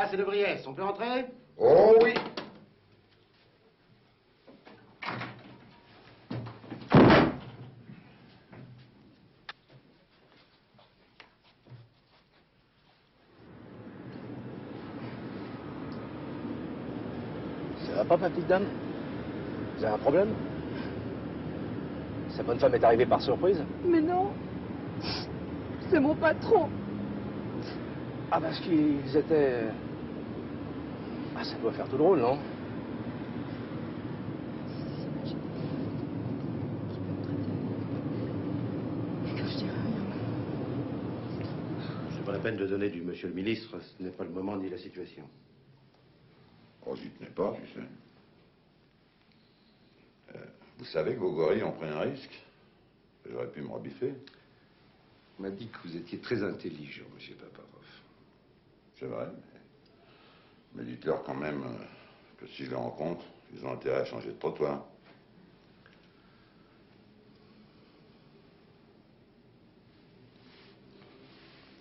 Papa, c'est de Briès. On peut entrer? Oh oui. Ça va pas, ma petite dame? Vous avez un problème? Sa bonne femme est arrivée par surprise? Mais non, c'est mon patron. Ah, parce qu'ils étaient... Ah, ça doit faire tout drôle, non? C'est pas la peine de donner du monsieur le ministre. Ce n'est pas le moment ni la situation. Oh, j'y tenais pas, tu sais. Vous savez que vos gorilles ont pris un risque. J'aurais pu me rebiffer. On m'a dit que vous étiez très intelligent, monsieur Paparov. C'est vrai, mais dites-leur quand même que si je les rencontre, ils ont intérêt à changer de trottoir.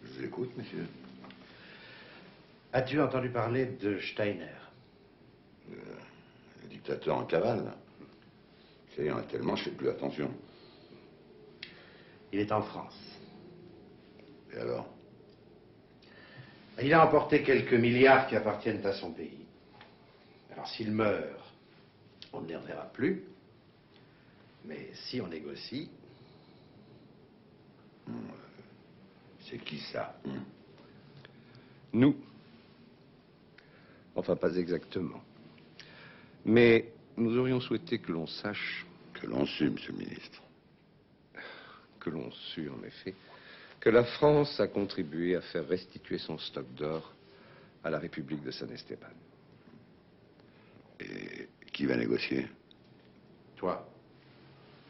Je vous écoute, monsieur. As-tu entendu parler de Steiner? Le dictateur en cavale. Ça y est, il y en a tellement, je fais plus attention. Il est en France. Et alors? Il a emporté quelques milliards qui appartiennent à son pays. Alors s'il meurt, on ne les reverra plus. Mais si on négocie... C'est qui ça? Nous. Enfin, pas exactement. Mais nous aurions souhaité que l'on sache... Que l'on sue, monsieur le ministre. Que l'on sue, en effet, que la France a contribué à faire restituer son stock d'or à la République de San Esteban. Et qui va négocier? Toi?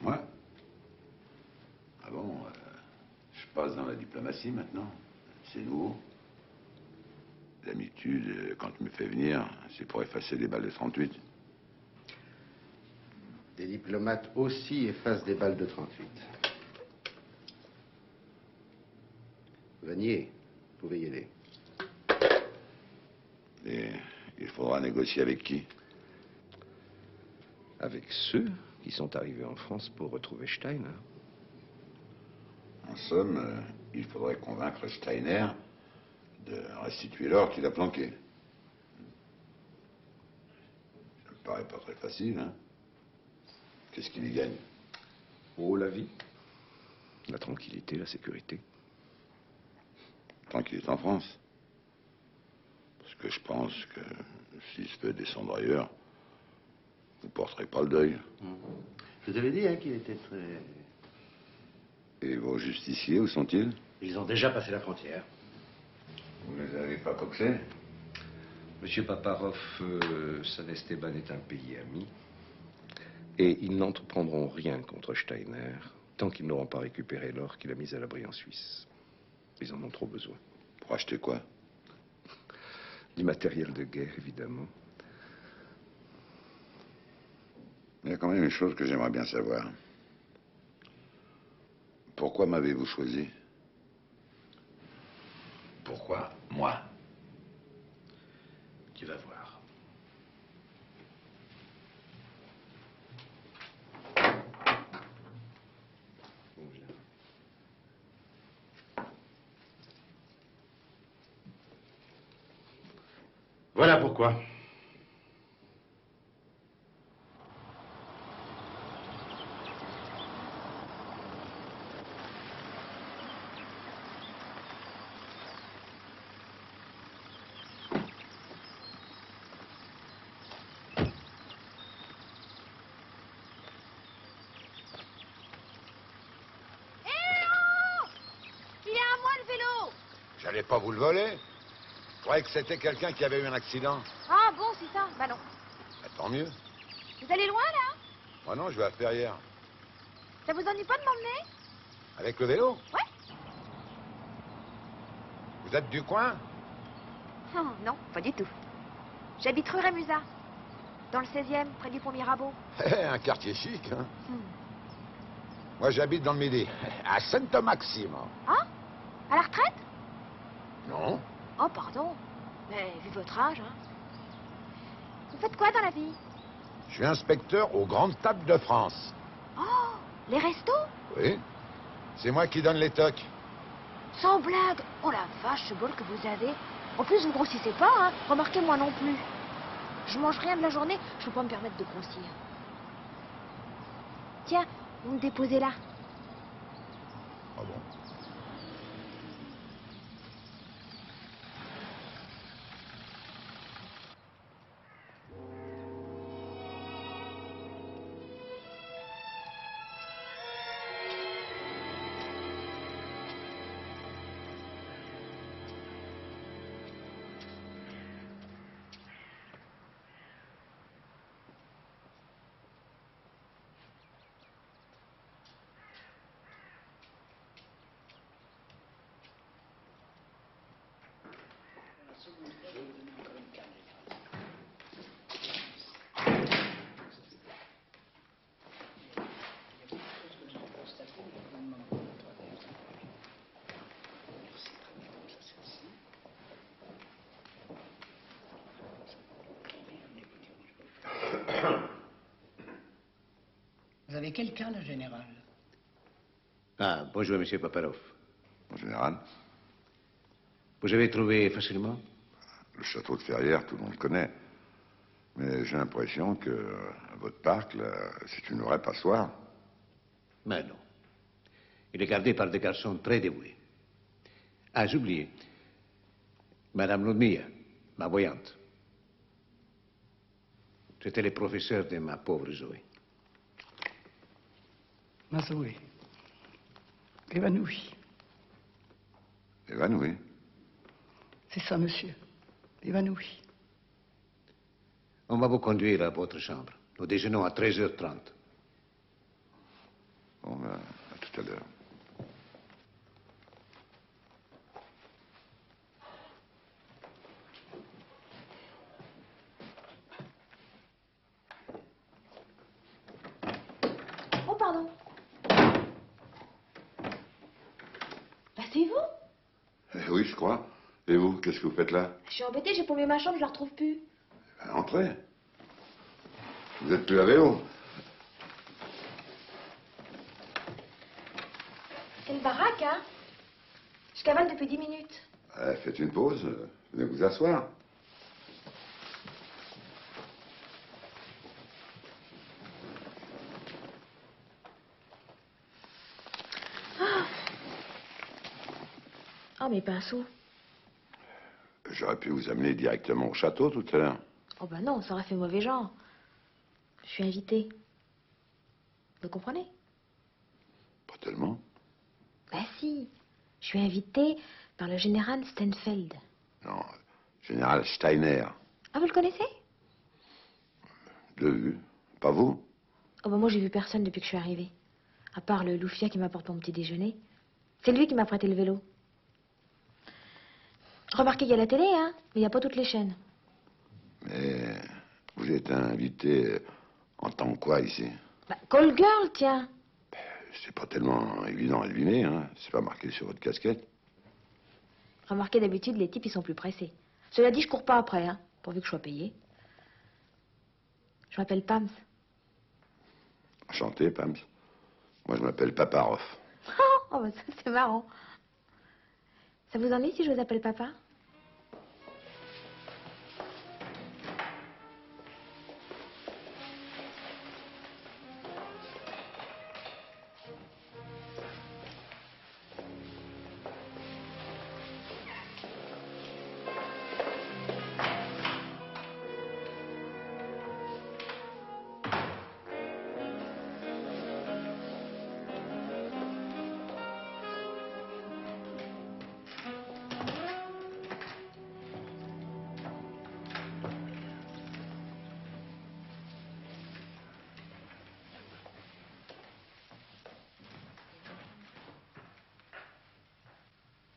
Moi? Ah bon, je passe dans la diplomatie maintenant. C'est nouveau. D'habitude, quand tu me fais venir, c'est pour effacer des balles de 38. Les diplomates aussi effacent des balles de 38. Vanier, vous pouvez y aller. Et il faudra négocier avec qui? Avec ceux qui sont arrivés en France pour retrouver Steiner. En somme, il faudrait convaincre Steiner de restituer l'or qu'il a planqué. Ça me paraît pas très facile, hein? Qu'est-ce qu'il y gagne? Oh, la vie. La tranquillité, la sécurité. Tant qu'il est en France. Parce que je pense que s'il se fait descendre ailleurs, vous ne porterez pas le deuil. Je vous avais dit hein, qu'il était très... Et vos justiciers, où sont-ils? Ils ont déjà passé la frontière. Vous ne les avez pas coxés? Monsieur Paparov, San Esteban est un pays ami. Et ils n'entreprendront rien contre Steiner tant qu'ils n'auront pas récupéré l'or qu'il a mis à l'abri en Suisse. Ils en ont trop besoin. Pour acheter quoi? Du matériel de guerre, évidemment. Il y a quand même une chose que j'aimerais bien savoir. Pourquoi m'avez-vous choisi? Pourquoi moi? Tu vas voir. Voilà pourquoi. J'allais pas vous le voler. Je croyais que c'était quelqu'un qui avait eu un accident. Ah bon, c'est ça? Bah non. Bah, tant mieux. Vous allez loin, là? Moi non, je vais à Ferrières. Ça vous ennuie pas de m'emmener? Avec le vélo? Ouais. Vous êtes du coin? Oh, non, pas du tout. J'habite rue Rémusat, dans le 16e, près du pont Mirabeau. Un quartier chic, hein? Moi, j'habite dans le Midi, à Sainte-Maxime. Ah? À la retraite? Non? Oh, pardon. Mais vu votre âge, hein. Vous faites quoi dans la vie? Je suis inspecteur aux grandes tables de France. Oh, les restos? Oui. C'est moi qui donne les tocs. Sans blague. Oh la vache, ce bol que vous avez. En plus, vous grossissez pas, hein. Remarquez, moi non plus. Je mange rien de la journée, je peux pas me permettre de grossir. Tiens, vous me déposez là. Ah bon? Vous avez quelqu'un, le général? Ah, bonjour, monsieur Paparov. En général, Vous avez trouvé facilement? le château de Ferrières, tout le monde connaît. Mais j'ai l'impression que votre parc, là, c'est une vraie passoire. Mais non. Il est gardé par des garçons très dévoués. Ah, j'oubliais. Madame Ludmilla, ma voyante. C'était le professeur de ma pauvre Zoé. Ma Zoé. Évanouie. Évanoui. C'est ça, monsieur. Évanouie. On va vous conduire à votre chambre. Nous déjeunons à 13h30. Bon, ben, à tout à l'heure. Oh, pardon. Bah, c'est vous? Eh oui, je crois. Et vous, qu'est-ce que vous faites là? Je suis embêtée, j'ai paumé ma chambre, je la retrouve plus. Ben, entrez. Vous êtes plus à vélo. C'est une baraque, hein? Je cavale depuis 10 minutes. Faites une pause. Venez vous asseoir. Oh, mes pinceaux. J'aurais pu vous amener directement au château tout à l'heure. Oh, bah non, ça aurait fait mauvais genre. Je suis invitée. Vous comprenez? Pas tellement. Bah si. Je suis invitée par le général Stenfeld. Non, général Steiner. Ah, vous le connaissez? De vue. Pas vous? Oh, bah moi, j'ai vu personne depuis que je suis arrivée. À part le loufia qui m'apporte mon petit déjeuner. C'est lui qui m'a prêté le vélo. Remarquez, il y a la télé, hein? Mais il n'y a pas toutes les chaînes. Mais vous êtes invité en tant que quoi ici? Bah, call girl, tiens. C'est pas tellement évident à deviner, hein. C'est pas marqué sur votre casquette. Remarquez, d'habitude, les types, ils sont plus pressés. Cela dit, je cours pas après, hein, pourvu que je sois payée. Je m'appelle Pams. Enchanté, Pams. Moi, je m'appelle Paparov. Oh, bah ça, c'est marrant. Ça vous ennuie si je vous appelle papa?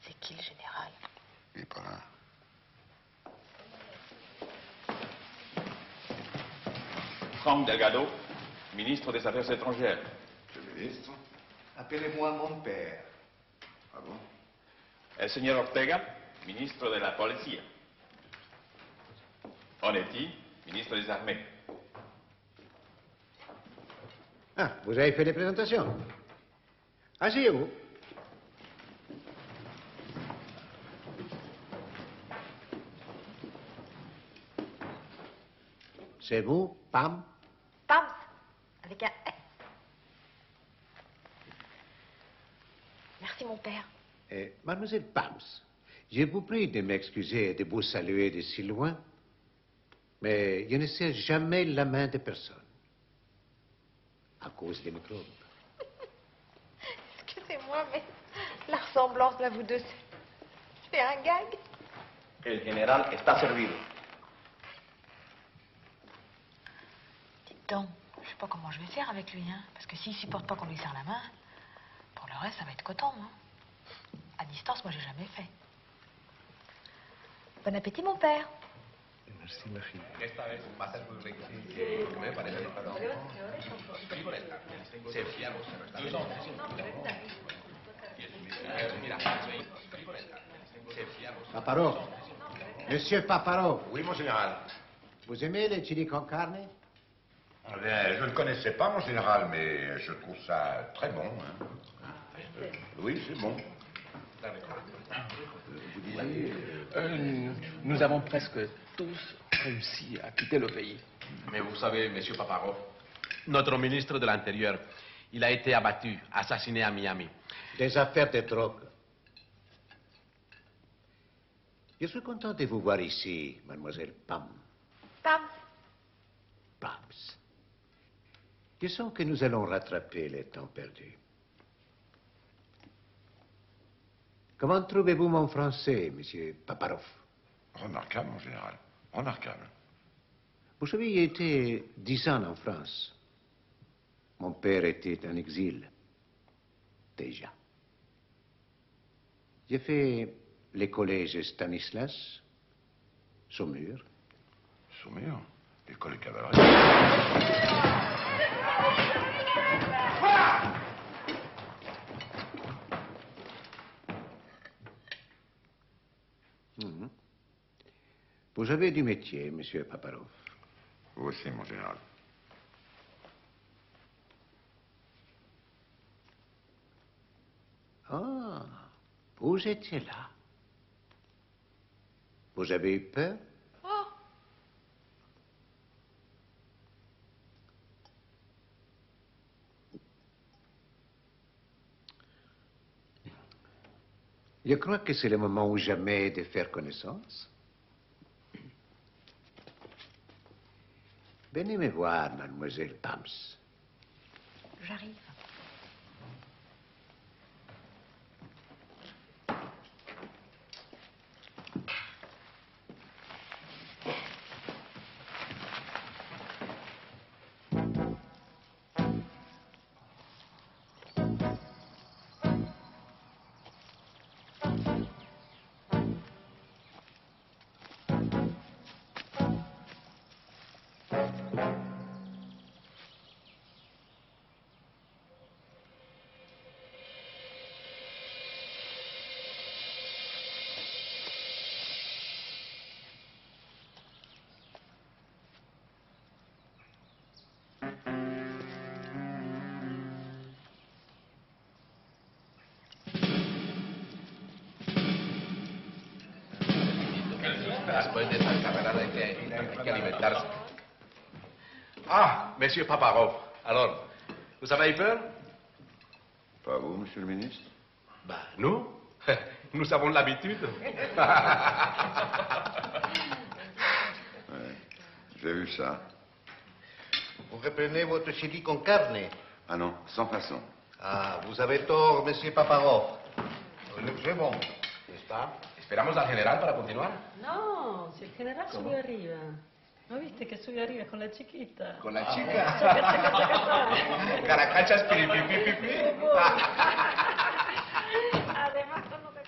C'est qui le général? Il est pas là. Franck Delgado, ministre des Affaires étrangères. Monsieur le ministre? Appelez-moi mon père. Ah bon? El señor Ortega, ministre de la Policía. Onetti, ministre des Armées. Ah, vous avez fait les présentations. Asseyez-vous. C'est vous, Pam? Pams, avec un S. Merci, mon père. Mademoiselle Pams, je vous prie de m'excuser et de vous saluer de si loin, mais je ne serre jamais la main de personne, à cause des microbes. Excusez-moi, mais la ressemblance de vous deux, c'est un gag. El general está servido. Dites donc, je sais pas comment je vais faire avec lui, hein, parce que s'il supporte pas qu'on lui serre la main, pour le reste, ça va être coton, hein. À distance, moi, j'ai jamais fait. Bon appétit, mon père. Merci, ma fille. Esta vez va a ser muy rico. Que me parece que para Paparov. Monsieur Paparov. Oui, mon général. Vous aimez les chili con carne? Eh bien, je ne le connaissais pas, mon général, mais je trouve ça très bon. Hein. Oui, c'est bon. Vous disiez... Nous avons presque tous réussi à quitter le pays. Mais vous savez, monsieur Paparov, notre ministre de l'Intérieur, il a été abattu, assassiné à Miami. Des affaires de drogue. Je suis content de vous voir ici, mademoiselle Pam. Pams. Pams. Je sens que nous allons rattraper le temps perdu. Comment trouvez-vous mon français, monsieur Paparov? Remarquable, mon général. Remarquable. Vous savez, j'ai été 10 ans en France. Mon père était en exil. Déjà. J'ai fait les collèges Stanislas, Saumur. Saumur? L'école de cavalerie. Mhm. Vous avez du métier, monsieur Paparov. Vous aussi, mon général. Ah, vous étiez là. Vous avez eu peur? Oh. Je crois que c'est le moment ou jamais de faire connaissance. Venez me voir, mademoiselle Pams. J'arrive. Después de esa carrera hay que alimentarse. Ah, monsieur Paparov. Alors, vous avez peur? Pas vous, monsieur le ministre? Bah, nous? Nous avons l'habitude. Ouais, j'ai vu ça. Vous reprenez votre chili con carne? Ah non, sans façon. Ah, vous avez tort, monsieur Paparov. C'est bon, n'est-ce pas? Esperamos al general para continuar. No, si il generale sube arriva. Ma viste che sube arriva con la chiquita? Con la chica. Caracachas, piripipipipi. Además, no te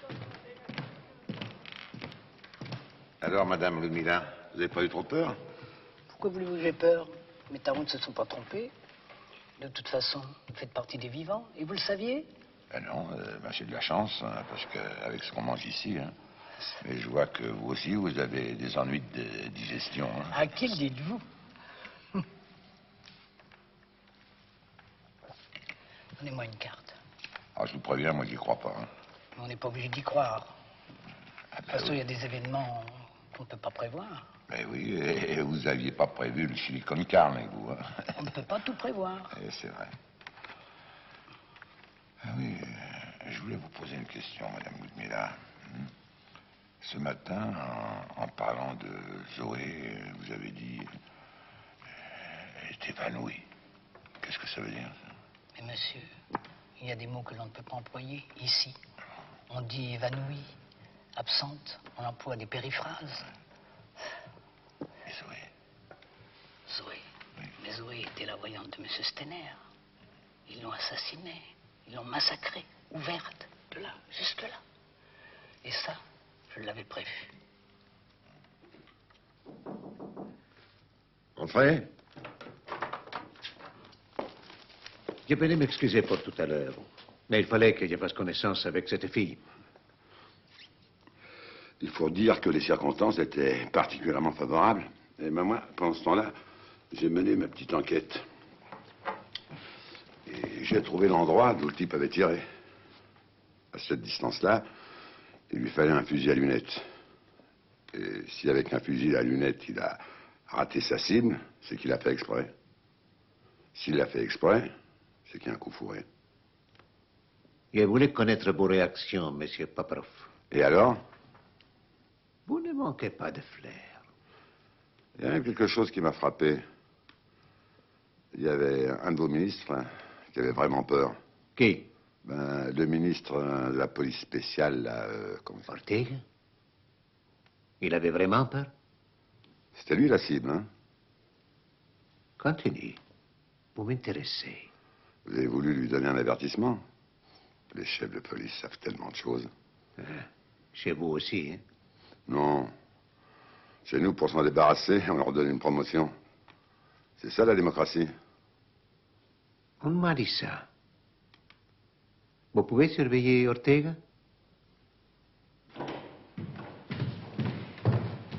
Alors, madame Ludmila, vous n'avez pas eu trop peur? Pourquoi voulez-vous que j'ai peur? Mes talons ne se sont pas trompés. De toute façon, vous faites partie des vivants. Et vous le saviez? Ben non, ben j'ai de la chance, hein, parce qu'avec ce qu'on mange ici, hein, Mais je vois que vous aussi, vous avez des ennuis de digestion. Hein. À qui le dites-vous? Donnez-moi une carte. Ah, je vous préviens, moi, j'y crois pas. Hein. On n'est pas obligé d'y croire. Ah, De toute façon, il y a des événements qu'on ne peut pas prévoir. Mais oui, et vous n'aviez pas prévu le Silicon Carne, vous. Hein. On ne peut pas tout prévoir. C'est vrai. Ah oui, je voulais vous poser une question, Madame Ludmilla. Ce matin, en parlant de Zoé, vous avez dit... elle est évanouie. Qu'est-ce que ça veut dire, ça? Mais monsieur, il y a des mots que l'on ne peut pas employer ici. On dit évanoui, absente, on emploie des périphrases. Et Zoé? Zoé. Oui. Mais Zoé était la voyante de M. Steiner. Ils l'ont assassinée, ils l'ont massacrée, ouverte, de là, jusque là. Et ça, je l'avais prévu. Entrez. Je voulais m'excuser pour tout à l'heure, mais il fallait que je fasse connaissance avec cette fille. Il faut dire que les circonstances étaient particulièrement favorables. Et ben moi, pendant ce temps-là, j'ai mené ma petite enquête. Et j'ai trouvé l'endroit d'où le type avait tiré. À cette distance-là, il lui fallait un fusil à lunettes. Et si avec un fusil à lunettes, il a raté sa cible, c'est qu'il a fait exprès. S'il l'a fait exprès, c'est qu'il y a un coup fourré. Je voulais connaître vos réactions, monsieur Paparov. Et alors? Vous ne manquez pas de flair. Il y a même quelque chose qui m'a frappé. Il y avait un de vos ministres qui avait vraiment peur. Qui? Ben, le ministre de la police spéciale, là, comment ça? Ortega? Il avait vraiment peur? C'était lui la cible, hein? Continue. Vous m'intéressez. Vous avez voulu lui donner un avertissement? Les chefs de police savent tellement de choses. Chez vous aussi, hein? Non. Chez nous, pour s'en débarrasser, on leur donne une promotion. C'est ça, la démocratie. On m'a dit ça. Vous pouvez surveiller Ortega?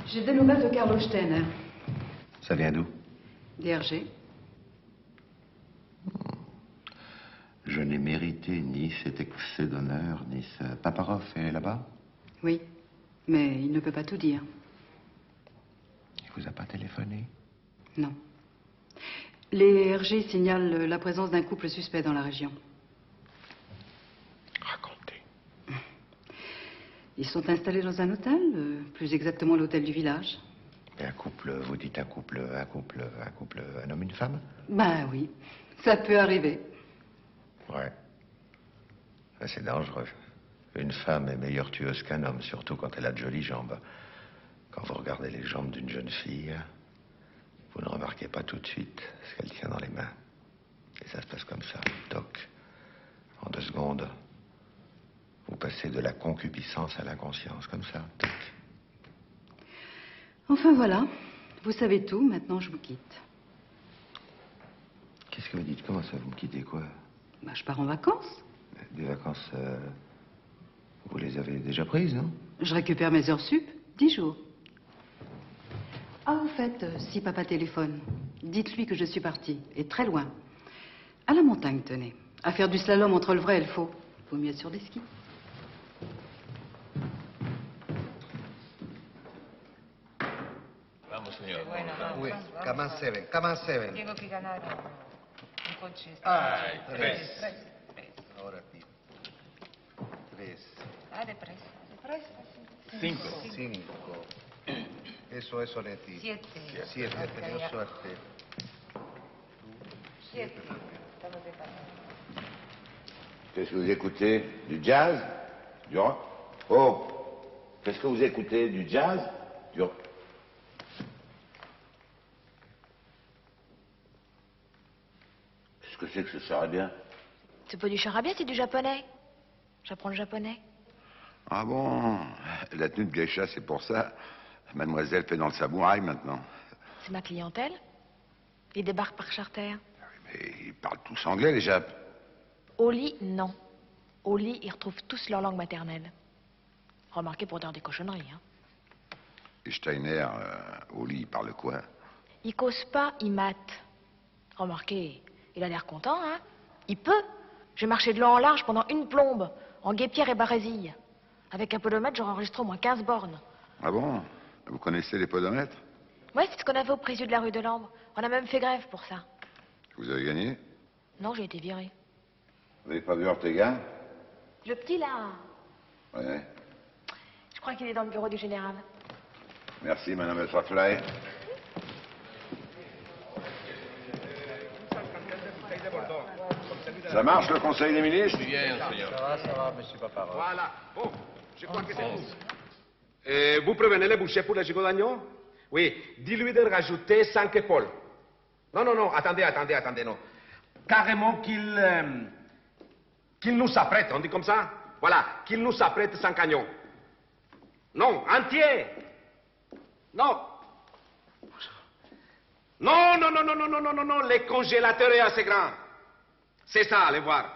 J'ai des nouvelles de Carlo Steiner. Ça vient d'où? DRG. Je n'ai mérité ni cet excès d'honneur, ni ce... Paparov est là-bas? Oui, mais il ne peut pas tout dire. Il vous a pas téléphoné? Non. Les RG signalent la présence d'un couple suspect dans la région. Racontez. Ils sont installés dans un hôtel, plus exactement l'hôtel du village. Et un couple, vous dites un couple, un homme, une femme? Ben oui, ça peut arriver. Ouais. C'est dangereux. Une femme est meilleure tueuse qu'un homme, surtout quand elle a de jolies jambes. Quand vous regardez les jambes d'une jeune fille, vous ne remarquez pas tout de suite ce qu'elle tient dans les mains. Et ça se passe comme ça, toc. En 2 secondes, vous passez de la concupiscence à l'inconscience, comme ça, toc. Enfin voilà, vous savez tout, maintenant je vous quitte. Qu'est-ce que vous dites? Comment ça, vous me quittez quoi? Ben, je pars en vacances. Des vacances, vous les avez déjà prises, non? Je récupère mes heures sup, 10 jours. Ah, en fait, si papa téléphone, dites-lui que je suis partie, et très loin. À la montagne, tenez. À faire du slalom entre le vrai et le faux. Vaut mieux être sur des skis. Vamos, señor. Bueno, vamos, Oui, vamos, come on, vamos. seven, come on, seven. Tengo que ganar un coche. Ay, Tres. Ahora sí. 3. Ah, depresa. Depresa. 5. 5. Eso es Sonetti. 7. 7, ha tenido suerte. 7. Estamos preparados. Qu'est-ce que vous écoutez? Du jazz? Du rock? Oh! Qu'est-ce que vous écoutez? Du jazz? Du rock? Qu'est-ce que c'est que ce charabia? C'est pas du charabia, c'est du japonais. J'apprends le japonais. Ah bon? La tenue de geisha, c'est pour ça. Mademoiselle fait dans le samouraï maintenant. C'est ma clientèle. Ils débarquent par charter. Mais ils parlent tous anglais, les Japs. Au lit, non. Au lit, ils retrouvent tous leur langue maternelle. Remarquez pour dire des cochonneries, hein. Et Steiner, au lit, il parle quoi? Il cause pas, il mate. Remarquez, il a l'air content, hein. Il peut. J'ai marché de long en large pendant une plombe, en guépière et barésille. Avec un podomètre, j'aurais enregistré au moins 15 bornes. Ah bon? Vous connaissez les podomètres? Ouais, c'est ce qu'on avait au présidiu de la rue de Lambre. On a même fait grève pour ça. Vous avez gagné? Non, j'ai été virée. Vous n'avez pas vu Ortega? Le petit, là, Ouais. je crois qu'il est dans le bureau du général. Merci, Madame Butterfly. Ça marche, le Conseil des ministres? Bien, Seigneur. Ça va, monsieur Paparov. Voilà. Bon, je crois que c'est tout. Vous prévenez les bouchers pour les gigots d'agneau? Oui, dis-lui de rajouter 5 épaules. Non, attendez, non. Carrément qu'il nous apprête, on dit comme ça? Voilà, qu'il nous apprête 5 agneaux. Non, entier. Non. Non, le congélateur est assez grand. C'est ça, allez voir.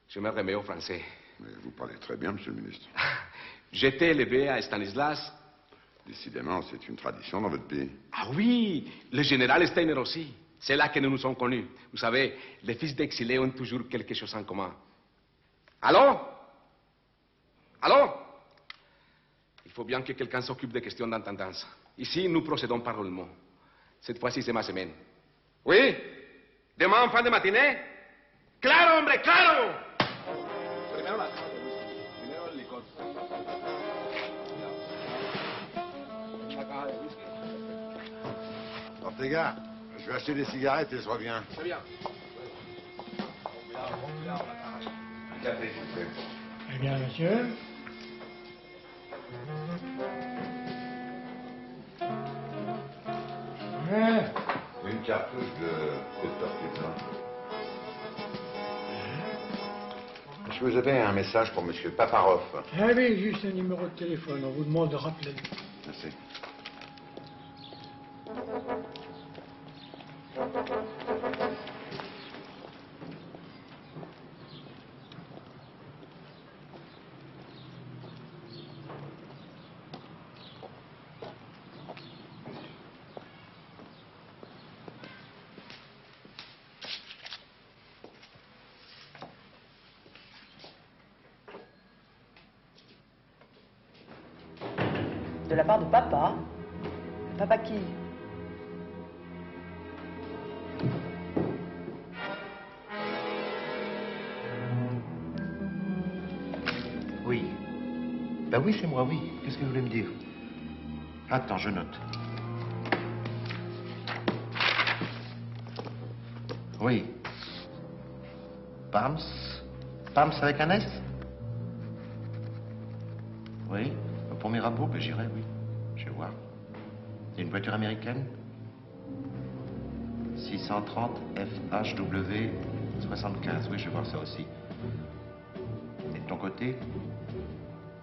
Je me remets au français. Mais vous parlez très bien, monsieur le ministre. J'étais élevé à Stanislas. Décidément, c'est une tradition dans votre pays. Ah oui, le général Steiner aussi. C'est là que nous nous sommes connus. Vous savez, les fils d'exilés ont toujours quelque chose en commun. Allô? Il faut bien que quelqu'un s'occupe des questions d'entendance. Ici, nous procédons par roulement. Cette fois-ci, c'est ma semaine. Oui? Demain en fin de matinée? Claro, hombre, claro! Ortega, je vais acheter des cigarettes et je reviens. C'est bien. Un café, s'il vous plaît. Eh bien, monsieur. Ouais. Une cartouche de Pepper. Est-ce que vous avez un message pour monsieur Paparov? Ah oui, juste un numéro de téléphone. On vous demande de rappeler. Merci. De la part de papa? Papa qui? Oui. Ben oui, c'est moi, oui. Qu'est-ce que vous voulez me dire? Attends, je note. Oui. Pams? Pams avec un S? Oui. Pour Mirabeau, ben j'irai, oui. Je vais voir. C'est une voiture américaine? 630 FHW 75. Oui, je vais voir ça aussi. Et de ton côté?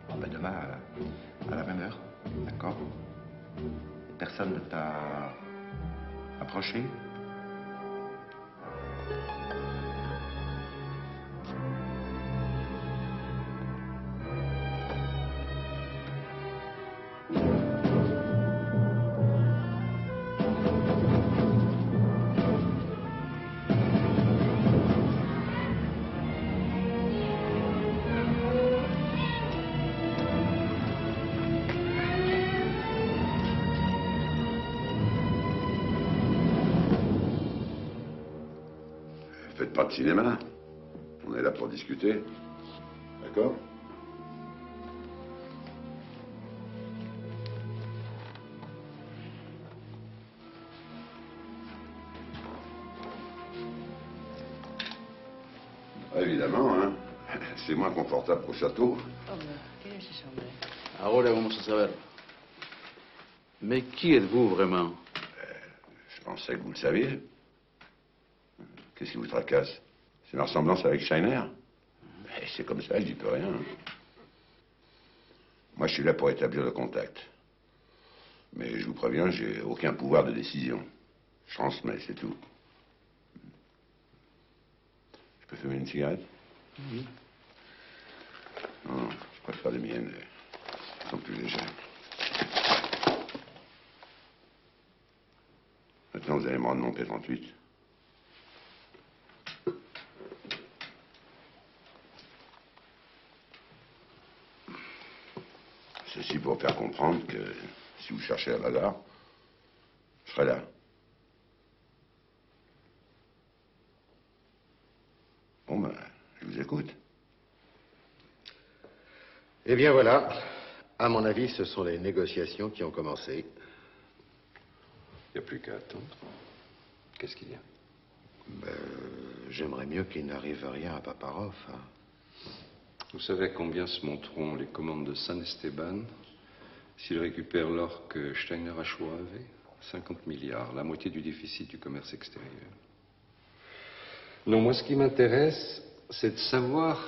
Bon, ben demain, à la même heure. D'accord? Personne ne t'a approché? Faites pas de cinéma. On est là pour discuter. D'accord? Évidemment, hein. C'est moins confortable qu'au château. Ahora vamos a saber. Mais qui êtes-vous vraiment? Je pensais que vous le saviez. Qu'est-ce qui vous tracasse? C'est ma ressemblance avec Steiner? C'est comme ça, je dis plus rien. Moi, je suis là pour établir le contact. Mais je vous préviens, j'ai aucun pouvoir de décision. Je transmets, c'est tout. Je peux fumer une cigarette? Oui. Non, je Je préfère les miennes. Elles sont plus légères. Maintenant, vous allez me rendre mon P38. Ceci pour faire comprendre que si vous cherchez à Bazar, je serai là. Bon, ben, je vous écoute. Eh bien voilà, à mon avis, ce sont les négociations qui ont commencé. Il n'y a plus qu'à attendre. Qu'est-ce qu'il y a? Ben, j'aimerais mieux qu'il n'arrive rien à Paparov. Hein. Vous savez combien se monteront les commandes de San Esteban s'il récupère l'or que Steiner a choisi? 50 milliards, la moitié du déficit du commerce extérieur. Non, moi, ce qui m'intéresse, c'est de savoir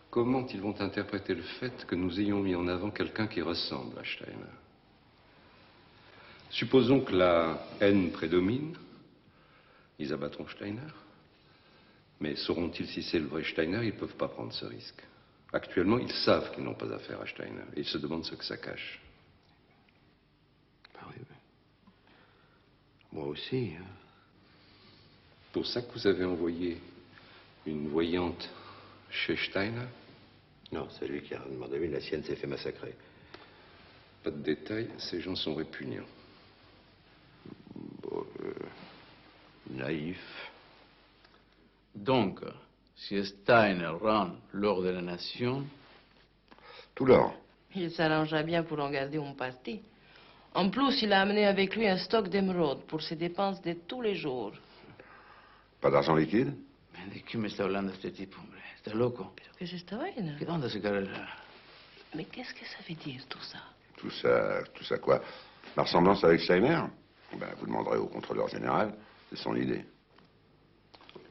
comment ils vont interpréter le fait que nous ayons mis en avant quelqu'un qui ressemble à Steiner. Supposons que la haine prédomine, ils abattront Steiner. Mais sauront-ils si c'est le vrai Steiner? Ils ne peuvent pas prendre ce risque. Actuellement, ils savent qu'ils n'ont pas affaire à Steiner. Ils se demandent ce que ça cache. Ben oui, mais... Moi aussi. Hein. Pour ça que vous avez envoyé une voyante chez Steiner? Non, c'est lui qui a demandé, mais la sienne s'est fait massacrer. Pas de détails, ces gens sont répugnants. Bon, naïf. Donc, si Steiner rend l'or de la nation... Tout l'or. Il s'arrangera bien pour en garder une partie. En plus, il a amené avec lui un stock d'émeraudes pour ses dépenses de tous les jours. Pas d'argent liquide? ¿De qué me está hablando este tipo, hombre? ¿Está loco? ¿Pero qué es esta vaina? ¿Qué onda se carga? Mais qu'est-ce que ça veut dire, tout ça? Tout ça quoi? La ressemblance avec Steiner? Ben, vous demanderez au contrôleur général. C'est son idée.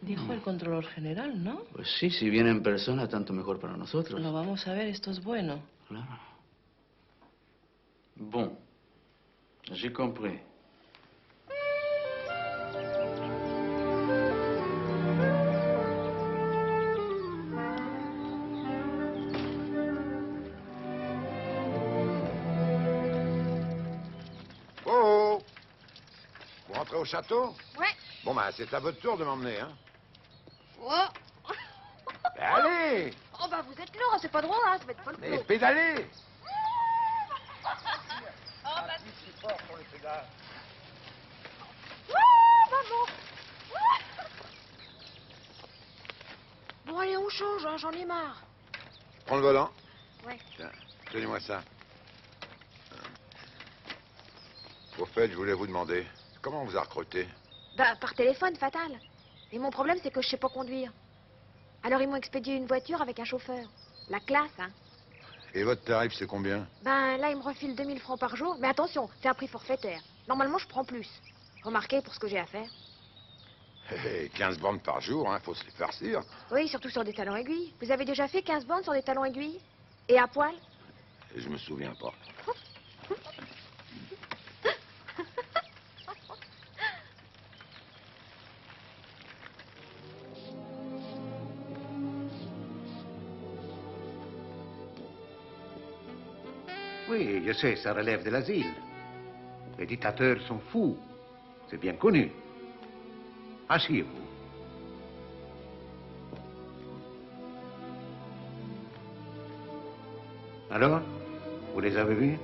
Dijo el controlador general, ¿no? Pues sí, si viene en persona, tanto mejor para nosotros. Lo vamos a ver, esto es bueno. Claro. Bon, j'ai compris. Oh! Vous rentrez au château? Ouais. Bon, ben, c'est à votre tour de m'emmener, hein. Oh. Ben, allez! Oh bah vous êtes lourd, c'est pas drôle, hein, ça va être pas le Mais coup. pédalez! Oh bah... Si fort pour les pédales. Maman. Bon allez, on change, hein, j'en ai marre. Prends le volant. Ouais. Tiens, tenez-moi ça. Au fait, je voulais vous demander, comment on vous a recruté? Bah par téléphone, fatal. Et mon problème, c'est que je sais pas conduire. Alors ils m'ont expédié une voiture avec un chauffeur. La classe, hein. Et votre tarif, c'est combien? Ben là, ils me refilent 2000 francs par jour. Mais attention, c'est un prix forfaitaire. Normalement, je prends plus. Remarquez pour ce que j'ai à faire. 15 bandes par jour, hein, faut se les farcir. Oui, surtout sur des talons aiguilles. Vous avez déjà fait 15 bandes sur des talons aiguilles? Et à poil? Et je me souviens pas. Oui, je sais, ça relève de l'asile. Les dictateurs sont fous. C'est bien connu. Asseyez-vous. Alors, vous les avez vus?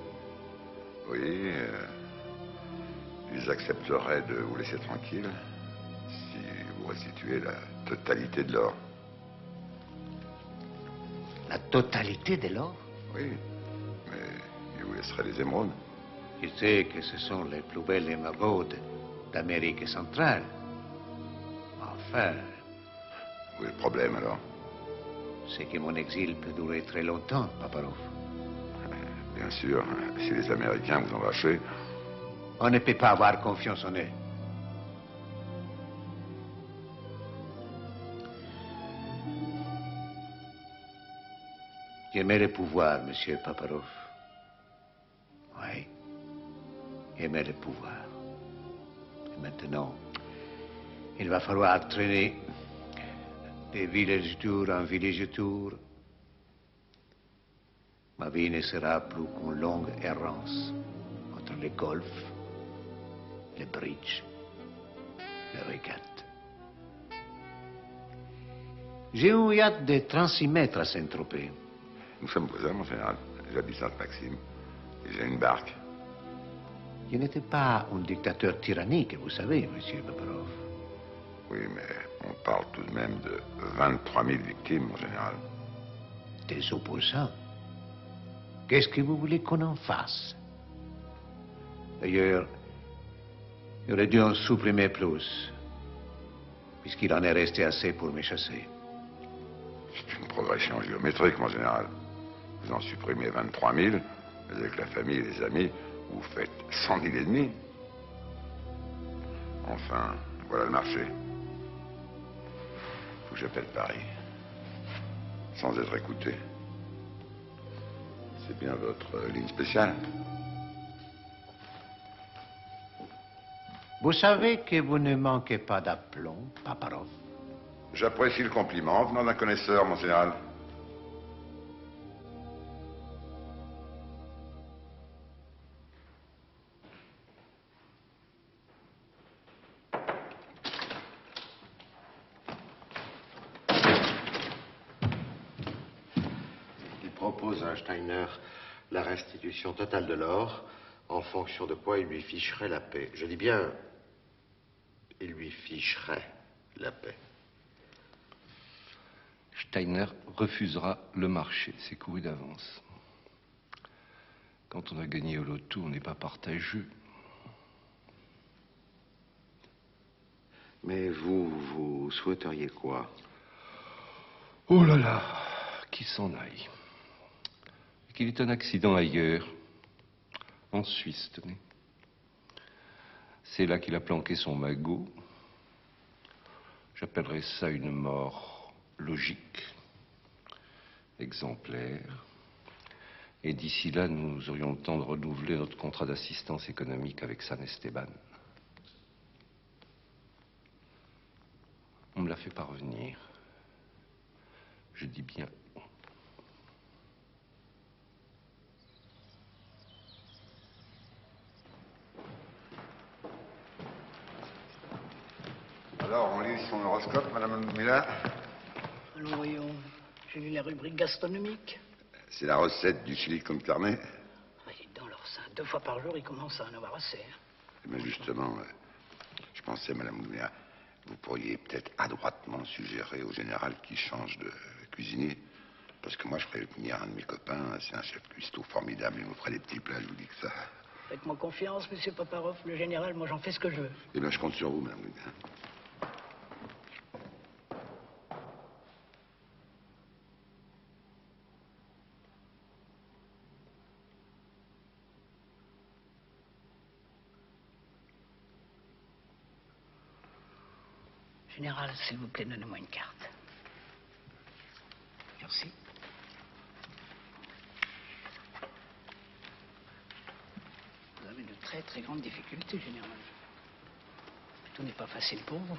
Oui, ils accepteraient de vous laisser tranquille si vous restituez la totalité de l'or. La totalité de l'or? Oui, mais ils vous laisseraient les émeraudes. Je sais que ce sont les plus belles émeraudes d'Amérique centrale. Enfin... Où est le problème, alors? C'est que mon exil peut durer très longtemps, Paparov. Bien sûr, si les Américains vous ont lâché... On ne peut pas avoir confiance en eux. J'aimais le pouvoir, monsieur Paparov. Oui, j'aimais le pouvoir. Et maintenant, il va falloir traîner de village tour en village tour Ma vie ne sera plus qu'une longue errance entre les golfs, les bridges, les régates. J'ai un yacht de 36 mètres à Saint-Tropez. Nous sommes voisins, mon général. J'habite Sainte-Maxime. Et j'ai une barque. Je n'étais pas un dictateur tyrannique, vous savez, monsieur Paparov. Oui, mais on parle tout de même de 23 000 victimes, mon général. Des opposants. Qu'est-ce que vous voulez qu'on en fasse? D'ailleurs, il aurait dû en supprimer plus, puisqu'il en est resté assez pour me chasser. C'est une progression géométrique, mon général. Vous en supprimez 23 000, mais avec la famille et les amis, vous faites 100 000 ennemis. Enfin, voilà le marché. Faut que j'appelle Paris. Sans être écouté. C'est bien votre ligne spéciale. Vous savez que vous ne manquez pas d'aplomb, Paparov. J'apprécie le compliment venant d'un connaisseur, mon général. Il propose à Steiner la restitution totale de l'or, en fonction de quoi il lui ficherait la paix. Je dis bien, il lui ficherait la paix. Steiner refusera le marché, c'est couru d'avance. Quand on a gagné au loto, on n'est pas partageux. Mais vous souhaiteriez quoi? Oh là là, qu'il s'en aille. Qu'il ait un accident ailleurs, en Suisse, tenez. C'est là qu'il a planqué son magot. J'appellerais ça une mort logique, exemplaire. Et d'ici là, nous aurions le temps de renouveler notre contrat d'assistance économique avec San Esteban. On me l'a fait parvenir. Je dis bien. Alors, on lit son horoscope, Madame Miller? Allons, voyons. J'ai lu la rubrique gastronomique. C'est la recette du chili con carne. Oui, dans leur sein, 2 fois par jour, ils commencent à en avoir assez. Hein. Mais justement, je pensais, Madame Miller, vous pourriez peut-être adroitement suggérer au général qu'il change de cuisinier. Parce que moi, je ferais venir un de mes copains, c'est un chef cuistot formidable, il nous ferait des petits plats, je vous dis que ça. Faites-moi confiance, monsieur Paparov. Le général, moi, j'en fais ce que je veux. Eh bien, je compte sur vous, Madame Miller. Général, s'il vous plaît, donnez-moi une carte. Merci. Vous avez de très très grandes difficultés, général. Tout n'est pas facile pour vous.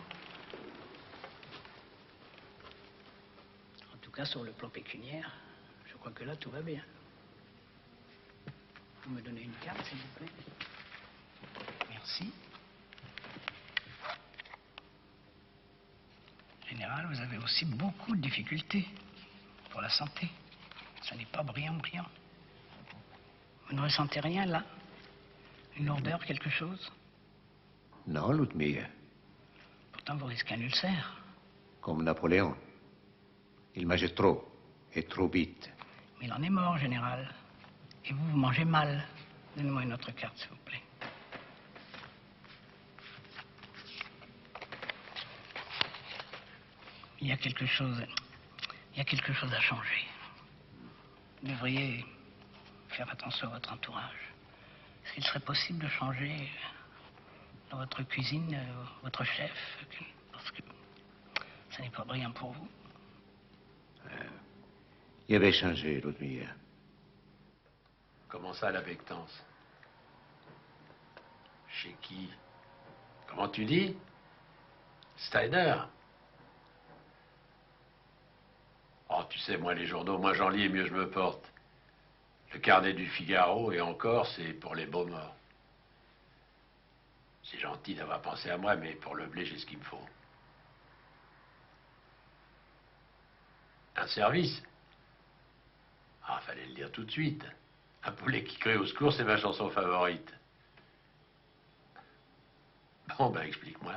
En tout cas, sur le plan pécuniaire, je crois que là, tout va bien. Vous me donnez une carte, s'il vous plaît. Merci. Général, vous avez aussi beaucoup de difficultés pour la santé. Ça n'est pas brillant. Vous ne ressentez rien, là? Une lourdeur, quelque chose? Non, Ludmilla. Pourtant, vous risquez un ulcère. Comme Napoléon. Il mangeait trop, et trop vite. Mais il en est mort, général. Et vous, vous mangez mal. Donnez-moi une autre carte, s'il vous plaît. Il y a quelque chose à changer. Vous devriez faire attention à votre entourage. Est-ce qu'il serait possible de changer dans votre cuisine votre chef? Parce que ça n'est pas brillant pour vous. Il avait changé, Ludmilla. Comment ça, la bectance? Chez qui? Comment tu dis? Steiner? Oh, tu sais, moi, les journaux, moi, j'en lis et mieux je me porte. Le carnet du Figaro, et encore, c'est pour les beaux morts. C'est gentil d'avoir pensé à moi, mais pour le blé, j'ai ce qu'il me faut. Un service? Ah, fallait le dire tout de suite. Un poulet qui crie au secours, c'est ma chanson favorite. Bon, ben, explique-moi.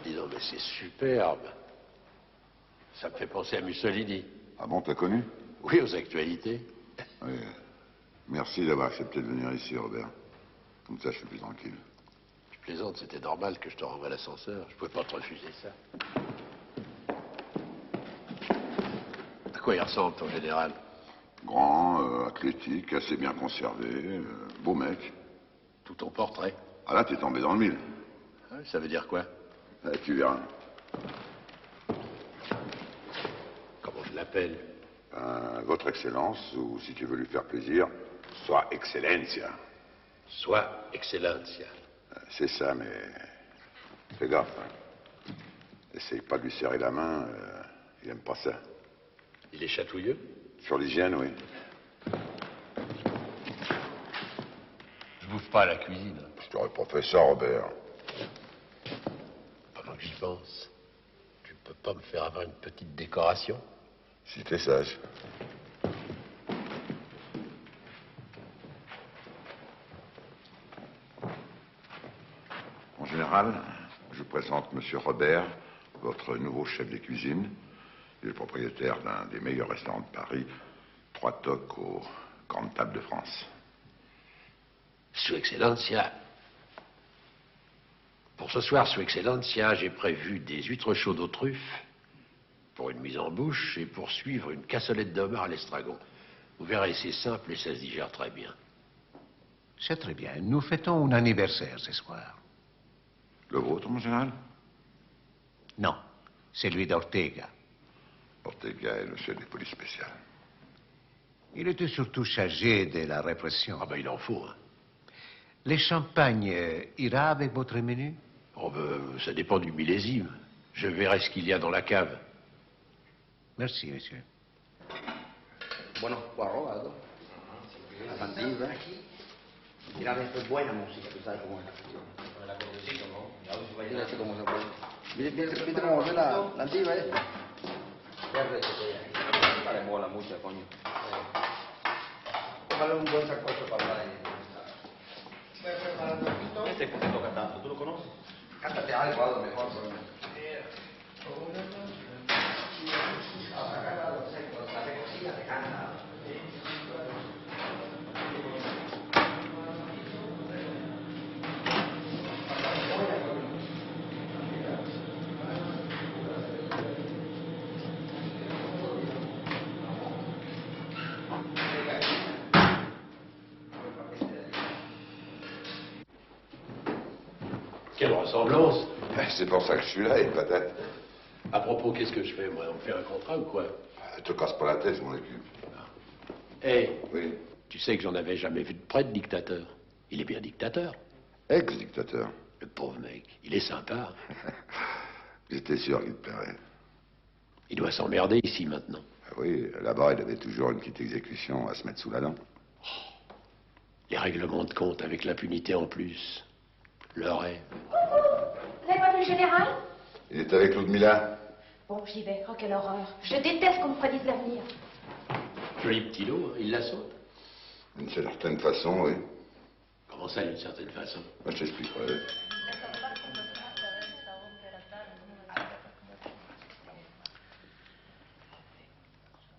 Dis donc, mais c'est superbe. Ça me fait penser à Mussolini. Ah bon, t'as connu? Oui, aux actualités. Oui. Merci d'avoir accepté de venir ici, Robert. Comme ça, je suis plus tranquille. Tu plaisantes, c'était normal que je te renvoie l'ascenseur. Je pouvais pas te refuser ça. À quoi il ressemble, ton général? Grand, athlétique, assez bien conservé, beau mec. Tout ton portrait. Ah là, t'es tombé dans le mille. Ça veut dire quoi? Tu verras. Comment je l'appelle? Votre Excellence, ou si tu veux lui faire plaisir, soit Excellencia. Soit Excellencia. C'est ça, mais fais gaffe. Hein. Essaye pas de lui serrer la main, il aime pas ça. Il est chatouilleux? Sur l'hygiène, oui. Je bouffe pas à la cuisine. Je t'aurais pas fait ça, Robert. Pendant que j'y pense, tu peux pas me faire avoir une petite décoration? Si t'es sage. En général, je vous présente Monsieur Robert, votre nouveau chef de cuisine. Il est le propriétaire d'un des meilleurs restaurants de Paris, 3 toques aux grandes tables de France. Sous Excellencia. Pour ce soir, Sous Excellencia, j'ai prévu des huîtres chaudes aux truffes pour une mise en bouche et pour suivre une cassolette de homard à l'estragon. Vous verrez, c'est simple et ça se digère très bien. C'est très bien. Nous fêtons un anniversaire ce soir. Le vôtre, mon général? Non, celui d'Ortega. Ortega est le chef des polices spéciales. Il était surtout chargé de la répression. Ah ben, il en faut, hein. Le champagne ira avec votre menu? Oh ben, ça dépend du millésime. Je verrai ce qu'il y a dans la cave. Merci, monsieur. Buenos arrobados. La pandilla. Mira, esto es buena música, tú sabes cómo es. Mira este cómo se pone. ¿Viste cómo se la antigua, Vale, mola mucho, coño. Ojalá un buen sacocho para la Este que toca tanto, ¿tú lo conoces? Cántate algo, algo mejor, Quelle ressemblance! C'est pour ça que je suis là, et patate. À propos, qu'est-ce que je fais, moi? On me fait un contrat ou quoi? Te casse pas la tête, je m'en occupe. Hé, oui. Tu sais que j'en avais jamais vu de près de dictateur. Il est bien dictateur. Ex-dictateur. Le pauvre mec, il est sympa. J'étais sûr qu'il te plairait. Il doit s'emmerder ici maintenant. Ah oui, là-bas, il avait toujours une petite exécution à se mettre sous la dent. Les règlements de compte avec l'impunité en plus. Le rêve. Vous avez pas vu le général? Il est avec Ludmilla. Bon, j'y vais. Oh, quelle horreur. Je déteste qu'on me prédise l'avenir. Joli petit lot, hein, il la saute. D'une certaine façon, oui. Comment ça, d'une certaine façon? Moi, je t'expliquerai.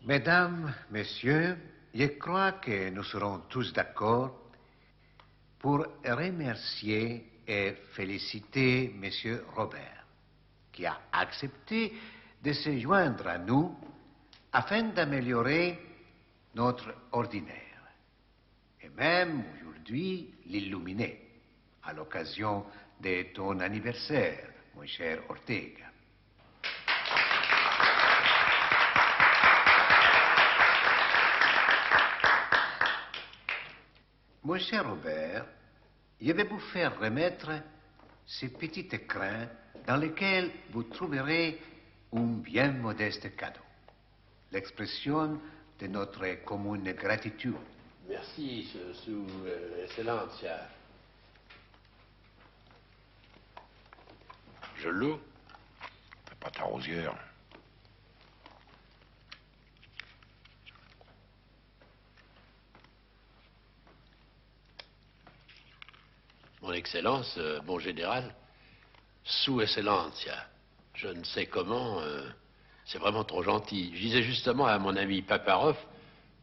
Mesdames, messieurs, je crois que nous serons tous d'accord pour remercier et féliciter Monsieur Robert, qui a accepté de se joindre à nous afin d'améliorer notre ordinaire, et même aujourd'hui l'illuminer, à l'occasion de ton anniversaire, mon cher Ortega. Mon cher Robert, je vais vous faire remettre ces petits écrins dans lesquels vous trouverez un bien modeste cadeau. L'expression de notre commune gratitude. Merci, sous Excellencia. Je loue. Fais pas ta rosière. Mon Excellence, mon général, sous Excellencia. Je ne sais comment, c'est vraiment trop gentil. Je disais justement à mon ami Paparov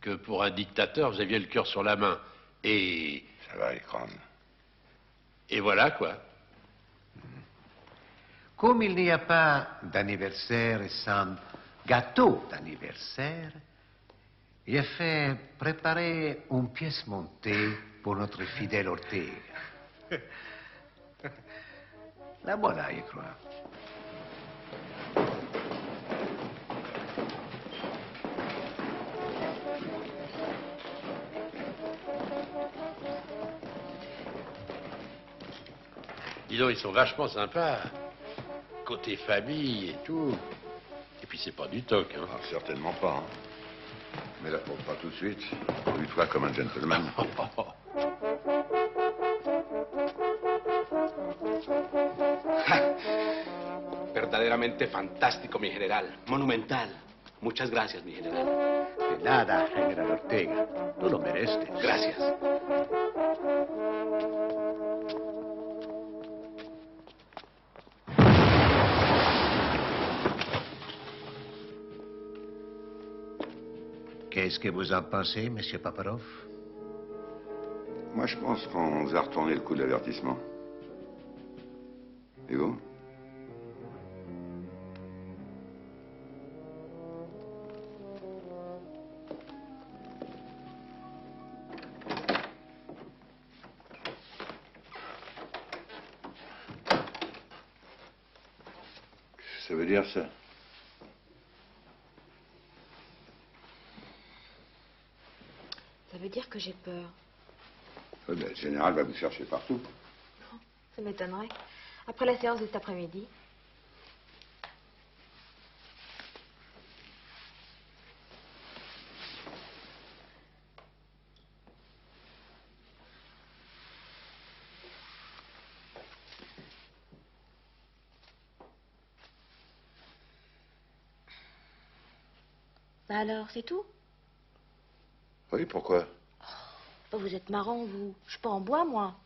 que pour un dictateur, vous aviez le cœur sur la main. Et... Ça va, Ekran. Et voilà, quoi. Comme il n'y a pas d'anniversaire sans gâteau d'anniversaire, j'ai fait préparer une pièce montée pour notre fidèle Ortega. La voilà, je crois. Dis donc, ils sont vachement sympas. Côté famille et tout. Et puis c'est pas du toc, hein. Ah, certainement pas, hein. Mais la porte pas tout de suite. Une fois comme un gentleman. Verdaderamente fantástico, mi general. Monumental. Muchas gracias, mi general. De nada, general Ortega. Tú lo mereces. Gracias. Qu'est-ce que vous en pensez, monsieur Paparov? Moi, je pense qu'on nous a retourné le coup de l'avertissement. Et vous? Ça veut dire ça? Ça veut dire que j'ai peur. Ouais, ben, le général va vous chercher partout. Ça m'étonnerait. Après la séance de cet après-midi. Bah alors, c'est tout? Oui, pourquoi? Oh, vous êtes marrant, vous. Je suis pas en bois, moi.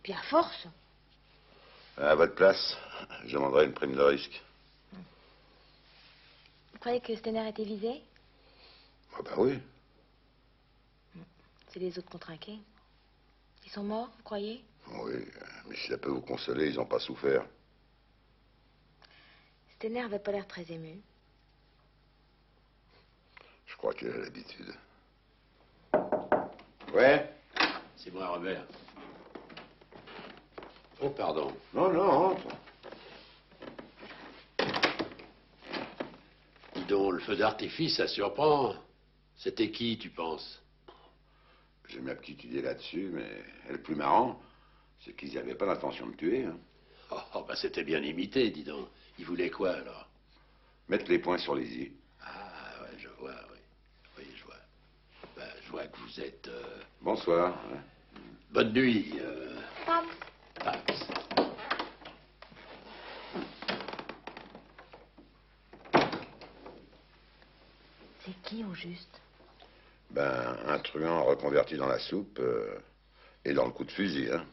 Puis à force. À votre place, je demanderai une prime de risque. Vous croyez que Stener était visé? Ah bah oui. C'est les autres contrainqués. Ils sont morts, vous croyez? Oui, mais si ça peut vous consoler, ils n'ont pas souffert. Stener avait pas l'air très ému. Je crois qu'il a l'habitude. Ouais? C'est moi, Robert. Oh, pardon. Non, non, entre. Dis donc, le feu d'artifice, ça surprend. C'était qui, tu penses? J'ai ma petite idée là-dessus, mais le plus marrant, c'est qu'ils n'avaient pas l'intention de tuer. Hein. Oh, bah c'était bien imité, dis donc. Ils voulaient quoi, alors? Mettre les points sur les i. Ah, ouais, je vois, oui. Oui, je vois. Ben, je vois que vous êtes... Bonsoir. Bonne nuit, Pam. Pax. C'est qui, au juste? Ben, un truand reconverti dans la soupe et dans le coup de fusil, hein.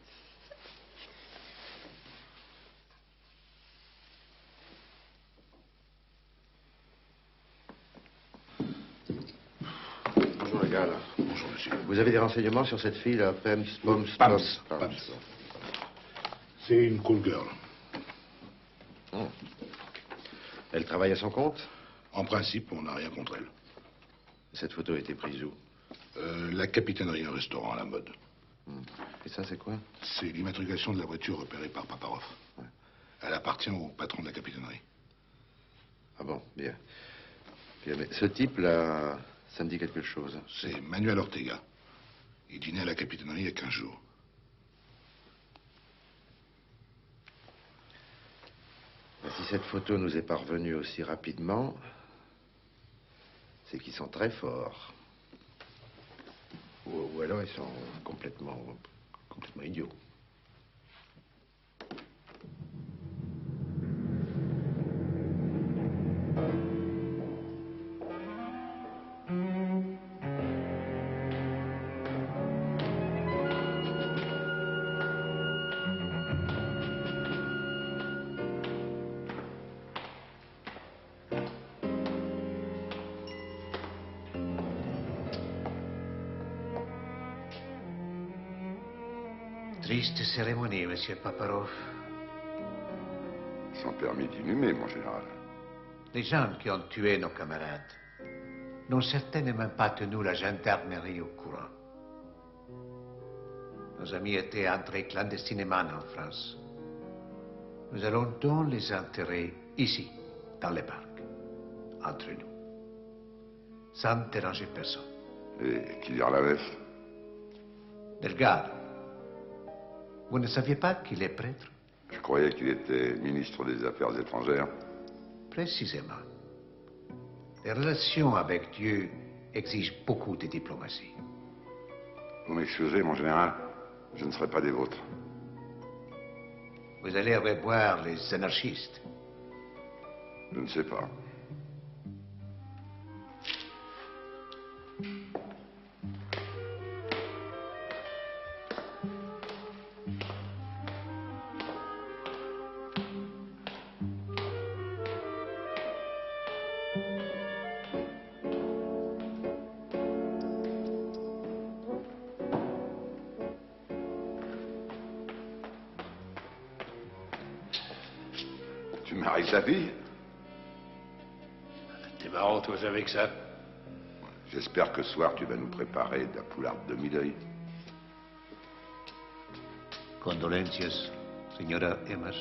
Bonjour les gars, là. Bonjour, monsieur. Vous avez des renseignements sur cette fille, là, Pams? C'est une cool girl. Oh. Elle travaille à son compte? En principe, on n'a rien contre elle. Cette photo a été prise où? La capitainerie, un restaurant à la mode. Et ça, c'est quoi? C'est l'immatriculation de la voiture repérée par Paparov. Ouais. Elle appartient au patron de la capitainerie. Ah bon, bien. Bien, mais ce type-là, ça me dit quelque chose. C'est Manuel Ortega. Il dînait à la capitainerie il y a 15 jours. cette photo nous est parvenue aussi rapidement, c'est qu'ils sont très forts. Ou alors ils sont complètement idiots. Triste cérémonie, monsieur Paparov. Sans permis d'inhumer, mon général. Les gens qui ont tué nos camarades n'ont certainement pas tenu la gendarmerie au courant. Nos amis étaient entrés clandestinement en France. Nous allons donc les enterrer ici, dans le parc, entre nous, sans déranger personne. Et qui dira la veste? Delgado, vous ne saviez pas qu'il est prêtre? Je croyais qu'il était ministre des Affaires étrangères. Précisément. Les relations avec Dieu exigent beaucoup de diplomatie. Vous m'excusez, mon général, je ne serai pas des vôtres. Vous allez revoir les anarchistes. Je ne sais pas. Tu maries ta fille? T'es marrant, toi, avec ça. J'espère que ce soir, tu vas nous préparer de la poularde de Midori. Condolencias, señora Emas.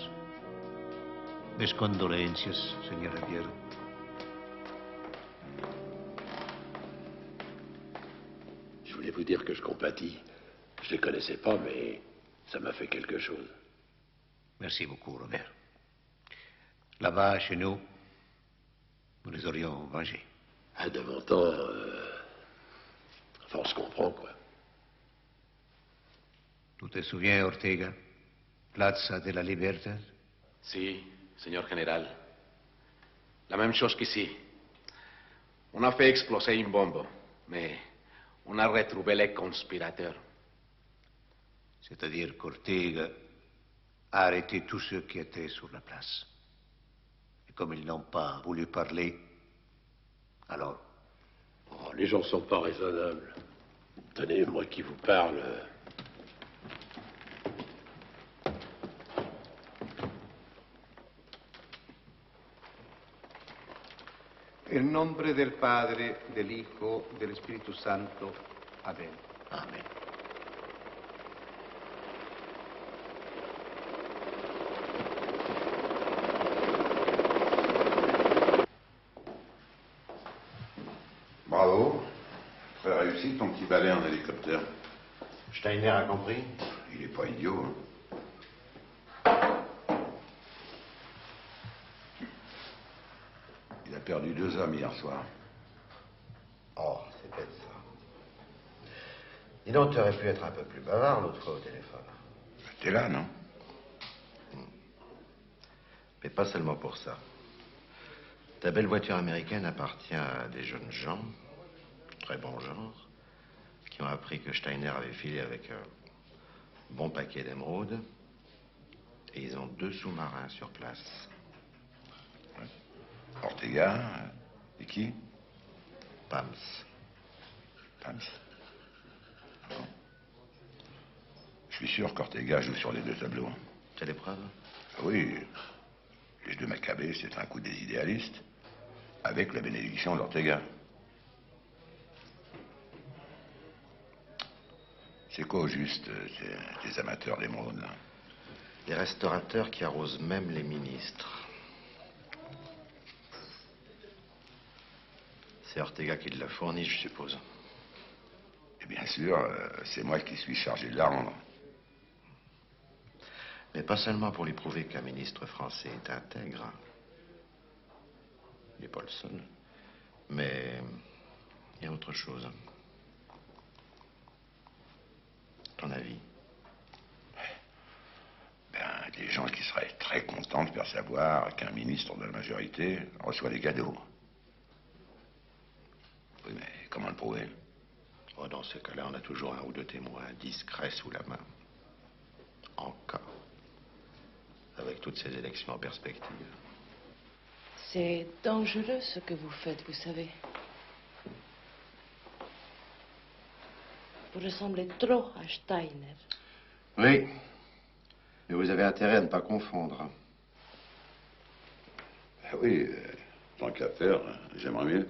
Mes condolencias, señora Viera. Je voulais vous dire que je compatis. Je les connaissais pas, mais ça m'a fait quelque chose. Merci beaucoup, Robert. Là-bas, chez nous, nous les aurions vengés. À de mon temps, enfin, on se comprend, quoi. Tu te souviens, Ortega? Plaza de la Libertad? Si, señor général. La même chose qu'ici. On a fait exploser une bombe, mais on a retrouvé les conspirateurs. C'est-à-dire qu'Ortega a arrêté tous ceux qui étaient sur la place. Et comme ils n'ont pas voulu parler, alors... Oh, les gens sont pas raisonnables. Tenez, moi qui vous parle... En nombre del Padre, del Hijo, del Espíritu Santo. Amén. Amén. Bravo. Très réussi ton petit balai en hélicoptère. Steiner a compris? Il est pas idiot, hein. Il a perdu 2 hommes hier soir. Oh, c'est bête ça. Dis donc, tu aurais pu être un peu plus bavard l'autre fois au téléphone. T'es là, non? Mais pas seulement pour ça. Ta belle voiture américaine appartient à des jeunes gens, très bon genre, qui ont appris que Steiner avait filé avec un bon paquet d'émeraudes. Et ils ont 2 sous-marins sur place. Ortega, et qui? Pams. Pams. Ah bon. Je suis sûr qu'Ortega joue sur les 2 tableaux. T'as des preuves? Oui. Les 2 Maccabées, c'est un coup des idéalistes, avec la bénédiction d'Ortega. C'est quoi au juste, ces amateurs d'émeraudes, là? Les restaurateurs qui arrosent même les ministres. C'est Ortega qui l'a fourni, je suppose. Et bien sûr, c'est moi qui suis chargé de la rendre. Mais pas seulement pour lui prouver qu'un ministre français est intègre. les Paulson. Mais il y a autre chose. Ton avis? Ben, des gens qui seraient très contents de faire savoir qu'un ministre de la majorité reçoit des cadeaux. Oui, mais comment le prouver? Oh, dans ce cas-là, on a toujours un ou deux témoins discrets sous la main. En cas. Avec toutes ces élections en perspective. C'est dangereux ce que vous faites, vous savez. Vous ressemblez trop à Steiner. Oui. Mais vous avez intérêt à ne pas confondre. Oui, tant qu'à faire, j'aimerais mieux.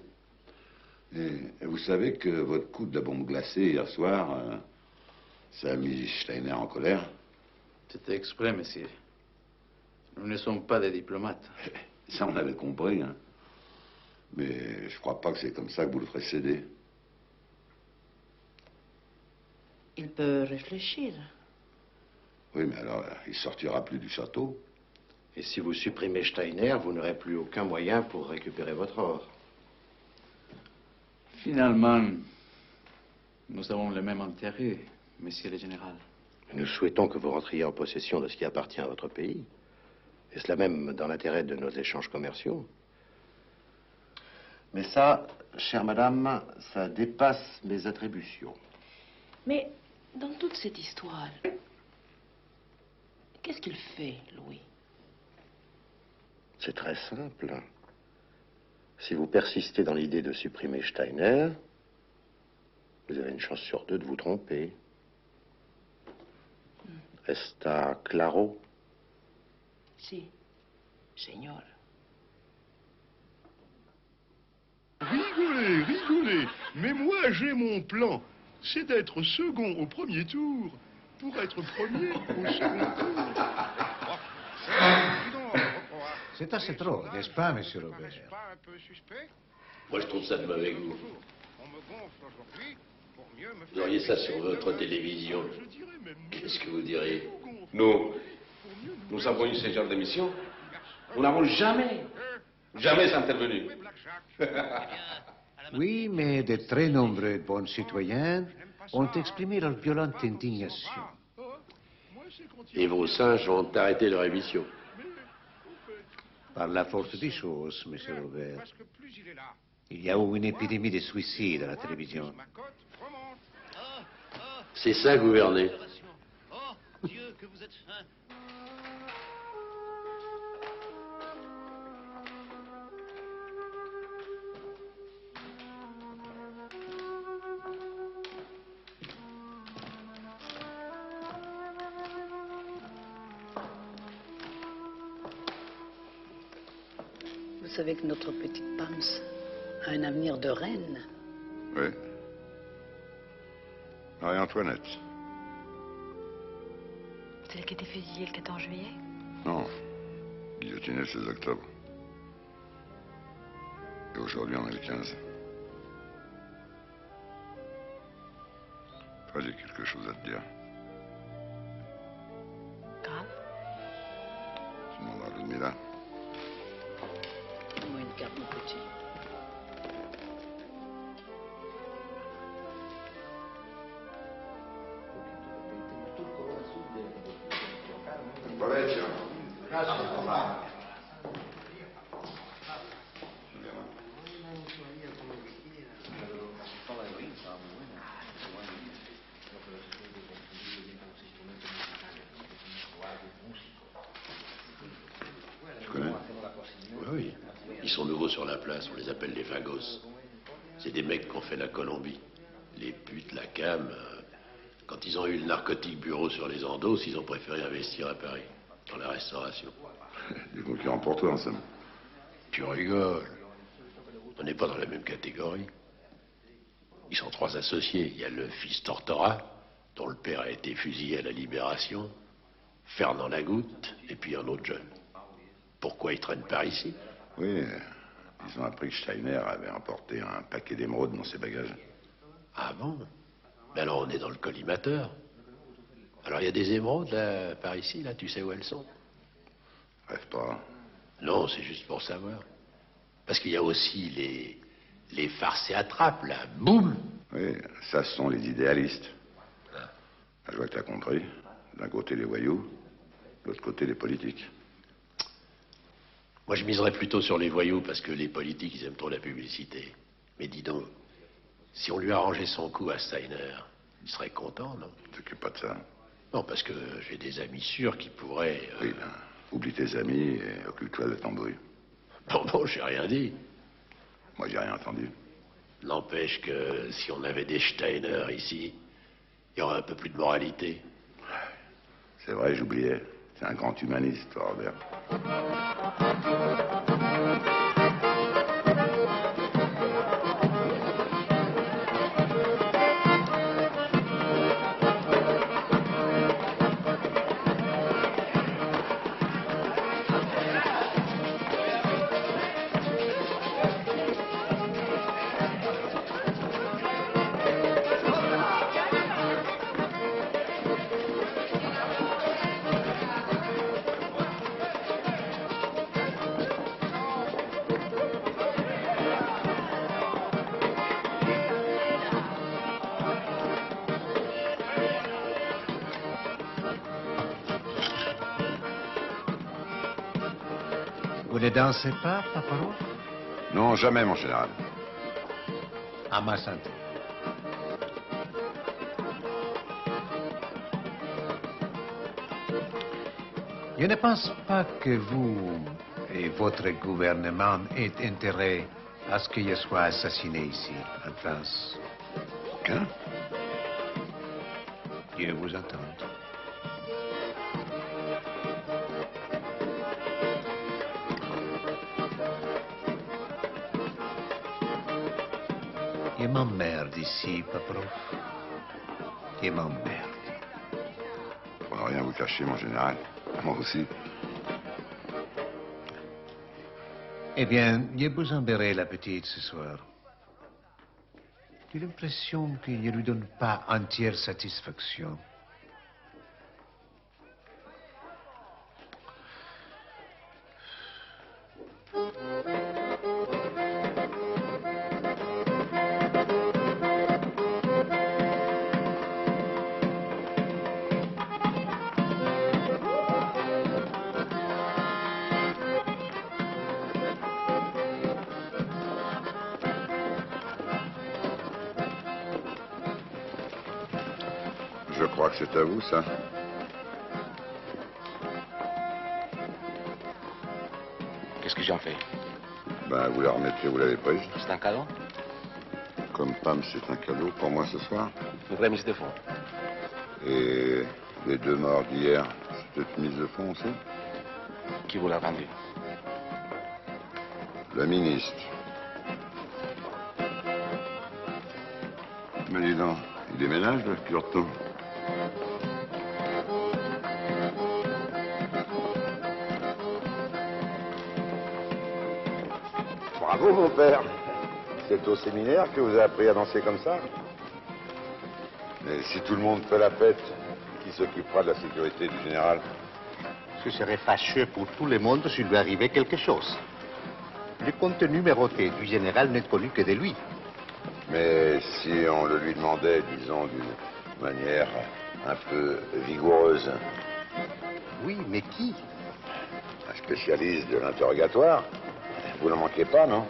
Et vous savez que votre coup de la bombe glacée hier soir, ça a mis Steiner en colère? C'était exprès, monsieur. Nous ne sommes pas des diplomates. Ça, on avait compris, hein. Mais je crois pas que c'est comme ça que vous le ferez céder. Il peut réfléchir. Oui, mais alors, il sortira plus du château. Et si vous supprimez Steiner, vous n'aurez plus aucun moyen pour récupérer votre or. Finalement, nous avons le même intérêt, monsieur le général. Nous souhaitons que vous rentriez en possession de ce qui appartient à votre pays. Et cela même dans l'intérêt de nos échanges commerciaux. Mais ça, chère madame, ça dépasse mes attributions. Mais dans toute cette histoire, qu'est-ce qu'il fait, Louis? C'est très simple. Si vous persistez dans l'idée de supprimer Steiner, vous avez une chance sur deux de vous tromper. Est-ce claro? Si, señor. Rigolez, rigolez. Mais moi, j'ai mon plan. C'est d'être second au premier tour pour être premier au second tour. C'est assez trop, n'est-ce pas, monsieur Robert? Moi, je trouve ça de mauvais goût. Vous auriez ça sur votre télévision. Qu'est-ce que vous diriez? Nous avons eu ce genre d'émission. Nous n'avons jamais intervenu. Oui, mais de très nombreux bons citoyens ont exprimé leur violente indignation. Et vos singes ont arrêté leur émission. Par la force des choses, monsieur Robert. Il y a eu une épidémie de suicides à la télévision. C'est ça, gouverner. Vous savez que notre petite Pams a un avenir de reine. Oui. Marie-Antoinette. C'est elle qui a été fusillée le 14 juillet? Non. Guillotinée le 16 octobre. Et aujourd'hui, on est le 15. Toi, j'ai quelque chose à te dire. Grave. Tu demanderas à Ludmilla. Donne-moi une carte, mon petit. Tu connais? Oui. Ils sont nouveaux sur la place, on les appelle les Vagos. C'est des mecs qui ont fait la Colombie. Les putes, la cam. Quand ils ont eu le narcotique bureau sur les endos, ils ont préféré investir à Paris, dans la restauration. Des concurrents pour toi, en somme. Tu rigoles. On n'est pas dans la même catégorie. Ils sont trois associés. Il y a le fils Tortora, dont le père a été fusillé à la Libération, Fernand Lagoutte, et puis un autre jeune. Pourquoi ils traînent par ici? Oui, ils ont appris que Steiner avait emporté un paquet d'émeraudes dans ses bagages. Ah bon? Mais alors on est dans le collimateur. Alors il y a des émeraudes là, par ici, là, tu sais où elles sont? Rêve pas. Non, c'est juste pour savoir. Parce qu'il y a aussi les farces et attrapes, là. Boum! Oui, ça, ce sont les idéalistes. Je vois que tu as compris. D'un côté, les voyous, de l'autre côté, les politiques. Moi, je miserais plutôt sur les voyous parce que les politiques, ils aiment trop la publicité. Mais dis donc, si on lui arrangeait son coup à Steiner, il serait content, non? Ne t'occupe pas de ça. Non, parce que j'ai des amis sûrs qui pourraient... Oui, ben, oublie tes amis et occupe-toi de t'embrouiller. Non, j'ai rien dit. Moi, j'ai rien entendu. N'empêche que si on avait des Steiner ici, il y aurait un peu plus de moralité. C'est vrai, j'oubliais. C'est un grand humaniste, toi, Robert. Vous ne dansez pas, Paparov? Non, jamais, mon général. À ma santé. Je ne pense pas que vous et votre gouvernement aient intérêt à ce qu'il soit assassiné ici, en France. Aucun. Dieu vous entende. Il m'emmerde ici, Paparov. Il m'emmerde. Pour ne rien vous cacher, mon général. Moi aussi. Eh bien, je vous enverrai la petite ce soir. J'ai l'impression qu'il ne lui donne pas entière satisfaction. Je crois que c'est à vous, ça. Qu'est-ce que j'en fais? Ben, vous la remettez, vous l'avez prise. C'est un cadeau? Comme Pam, c'est un cadeau pour moi ce soir. Une vraie mise de fonds. Et les 2 morts d'hier, c'est une mise de fonds aussi? Qui vous l'a rendu? Le ministre. Mais dis donc, il déménage, le Curto. Bravo, mon père. C'est au séminaire que vous avez appris à danser comme ça? Mais si tout le monde fait la fête, qui s'occupera de la sécurité du général? Ce serait fâcheux pour tout le monde s'il lui arrivait quelque chose. Le compte numéroté du général n'est connu que de lui. Mais si on le lui demandait, disons, d'une manière un peu vigoureuse? Oui, mais qui? Un spécialiste de l'interrogatoire? Vous n'en manquez pas, non?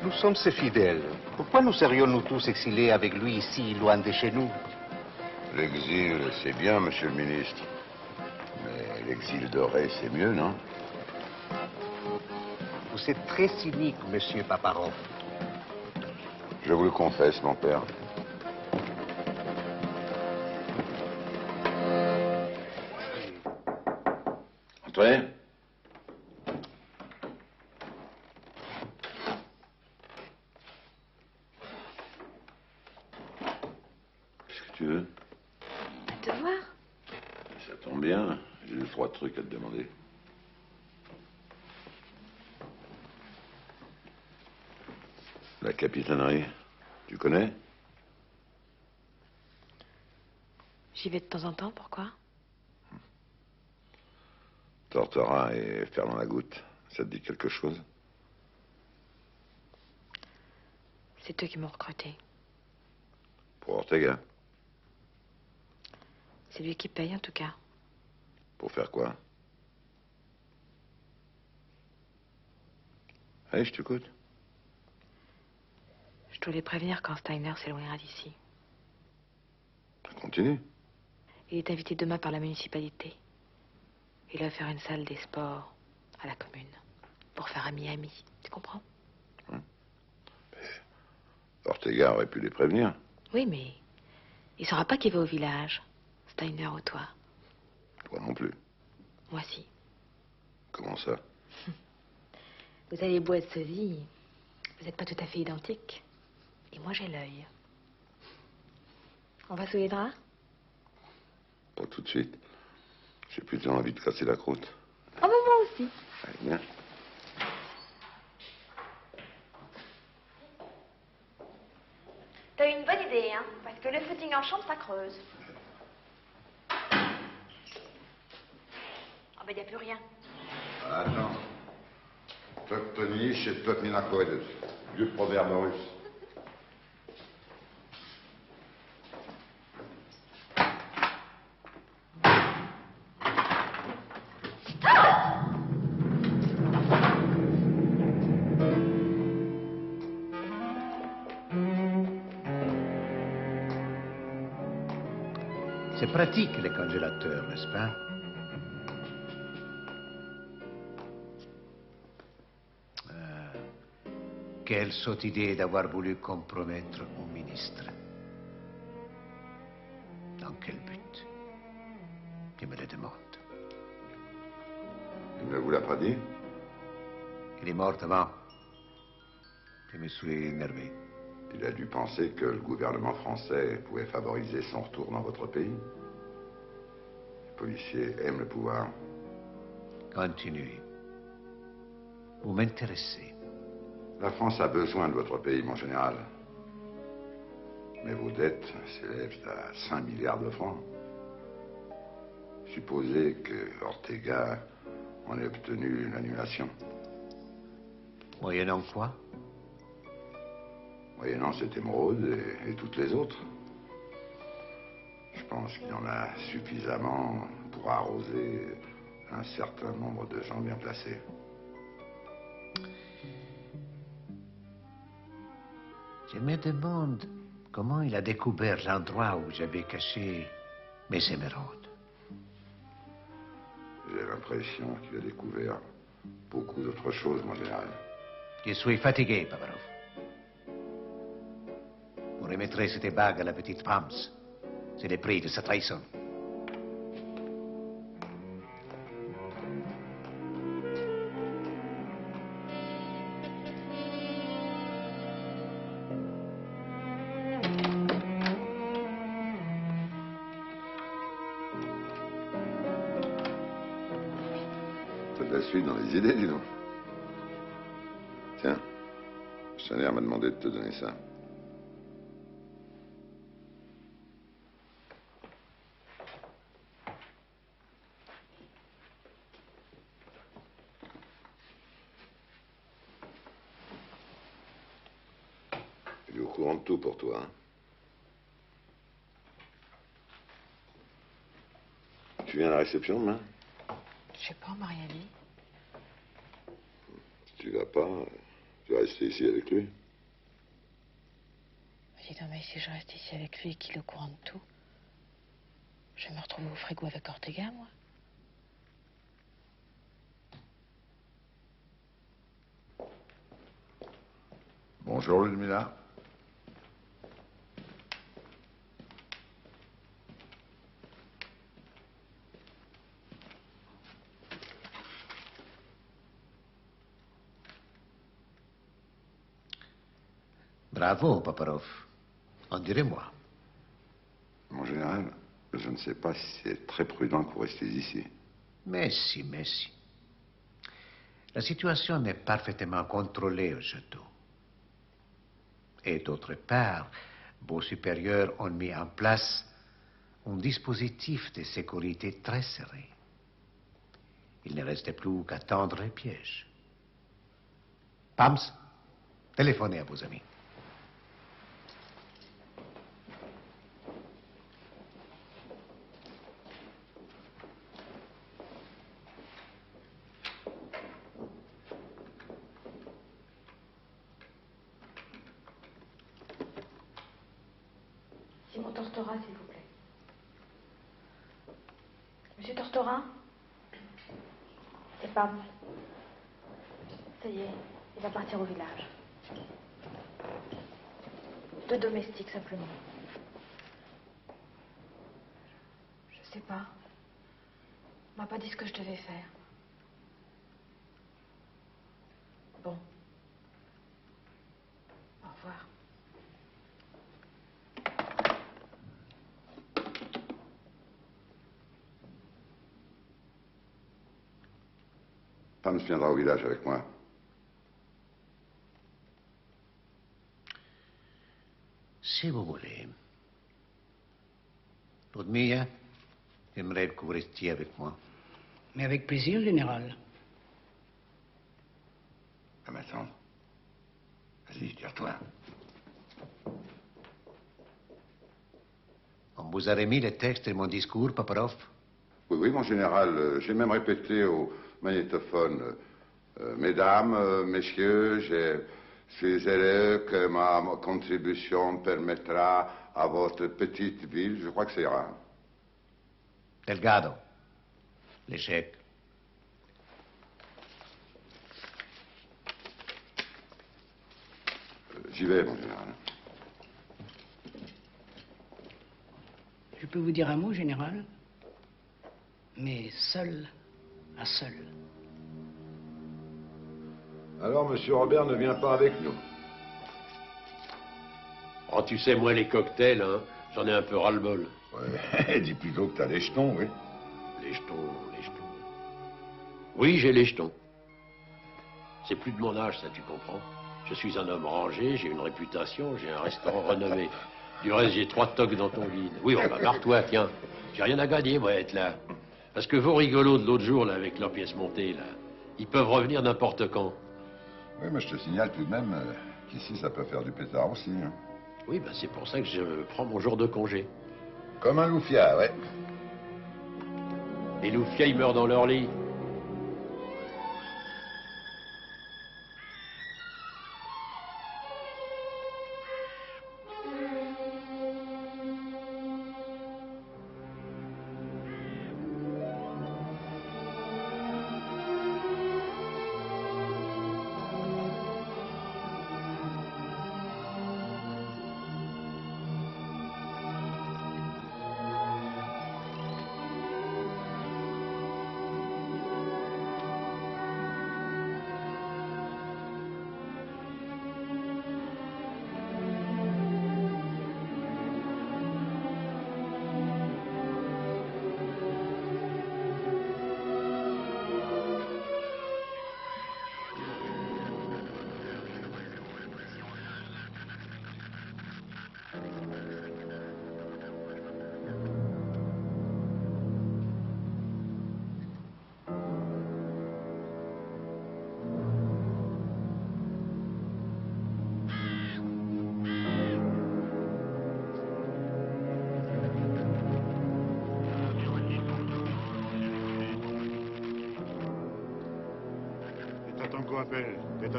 Nous sommes ses fidèles. Pourquoi nous serions-nous tous exilés avec lui ici, loin de chez nous? L'exil, c'est bien, monsieur le ministre. Mais l'exil doré, c'est mieux, non? Vous êtes très cynique, monsieur Paparov. Je vous le confesse, mon père. Entrez. Qu'est-ce que tu veux? Te voir. Ça tombe bien. J'ai 3 trucs à te demander. La capitainerie, tu connais? J'y vais de temps en temps, pourquoi? Torterat et Fernand Lagoutte, ça te dit quelque chose? C'est eux qui m'ont recruté. Pour Ortega. C'est lui qui paye, en tout cas. Pour faire quoi? Allez, je t'écoute. Je dois les prévenir quand Steiner s'éloignera d'ici. Continue. Il est invité demain par la municipalité. Il va faire une salle des sports à la commune. Pour faire ami-ami. Tu comprends? Ortega aurait pu les prévenir. Oui, mais il saura pas qu'il va au village. Steiner ou toi. Toi non plus. Moi si. Comment ça? Vous avez beau être sosie, vous n'êtes pas tout à fait identiques. Et moi j'ai l'œil. On va sous les draps? Pas tout de suite. J'ai plutôt envie de casser la croûte. Ah ben moi aussi. Allez, viens. T'as eu une bonne idée, hein? Parce que le footing en chambre, ça creuse. Ah ben, y a plus rien. Attends. Tony, chez Tot Minakoedes. Vieux proverbe russe. C'est pratique, les congélateurs, n'est-ce pas? Quelle sotte idée d'avoir voulu compromettre mon ministre. Dans quel but? Je me le demande. Il ne vous l'a pas dit? Il est mort avant. Je me suis énervé. Il a dû penser que le gouvernement français pouvait favoriser son retour dans votre pays. Les policiers aiment le pouvoir. Continuez. Vous m'intéressez. La France a besoin de votre pays, mon général. Mais vos dettes s'élèvent à 5 milliards de francs. Supposez que Ortega en ait obtenu l'annulation. Moyennant quoi? Moyennant cette émeraude et toutes les autres. Je pense qu'il y en a suffisamment pour arroser un certain nombre de gens bien placés. Je me demande comment il a découvert l'endroit où j'avais caché mes émeraudes. J'ai l'impression qu'il a découvert beaucoup d'autres choses, mon général. Je suis fatigué, Paparov. Vous remettrez cette bague à la petite Pams. C'est le prix de sa trahison. T'as de la suite dans les idées, dis donc. Tiens, Steiner m'a demandé de te donner ça. Il est au courant de tout pour toi, hein. Tu viens à la réception demain? Je sais pas, on m'a rien dit. Si tu vas pas, tu vas rester ici avec lui. Dis donc, mais si je reste ici avec lui et qu'il est au courant de tout, je vais me retrouver au frigo avec Ortega, moi. Bonjour, Ludmila. Bravo, Paparov. En dirait moi. Mon général, je ne sais pas si c'est très prudent que vous restiez ici. Mais si, mais si. La situation est parfaitement contrôlée au château. Et d'autre part, vos supérieurs ont mis en place un dispositif de sécurité très serré. Il ne restait plus qu'à tendre les pièges. Pams, téléphonez à vos amis. Simon Tortora, s'il vous plaît. Monsieur Tortora? C'est Pam. Ça y est, il va partir au village. 2 domestiques, simplement. Je sais pas. On m'a pas dit ce que je devais faire. Bon. Au revoir. Pam viendra au village avec moi. Si vous voulez. L'autre Mia, j'aimerais que vous restiez avec moi. Mais avec plaisir, général. Ah, mais attends. Vas-y, tire-toi. On vous a remis les textes de mon discours, Paparov? Oui, oui, mon général. J'ai même répété au magnétophone. Mesdames, messieurs, je suis heureux que ma contribution permettra à votre petite ville. Je crois que ça ira. Delgado, l'échec. J'y vais, mon général. Je peux vous dire un mot, général? Mais seul à seul. Alors, monsieur Robert ne vient pas avec nous. Oh, tu sais, moi, les cocktails, hein, j'en ai un peu ras-le-bol. Ouais, dis plutôt que t'as les jetons, oui. Les jetons, les jetons. Oui, j'ai les jetons. C'est plus de mon âge, ça, tu comprends. Je suis un homme rangé, j'ai une réputation, j'ai un restaurant renommé. Du reste, j'ai 3 tocs dans ton vide. Oui, on va barre-toi, tiens. J'ai rien à gagner, moi, être là. Parce que vos rigolos de l'autre jour, là, avec leurs pièces montées, là, ils peuvent revenir n'importe quand. Oui, mais je te signale tout de même qu'ici, ça peut faire du pétard aussi. Hein. Oui, ben c'est pour ça que je prends mon jour de congé. Comme un loufia, ouais. Les loufias, ils meurent dans leur lit.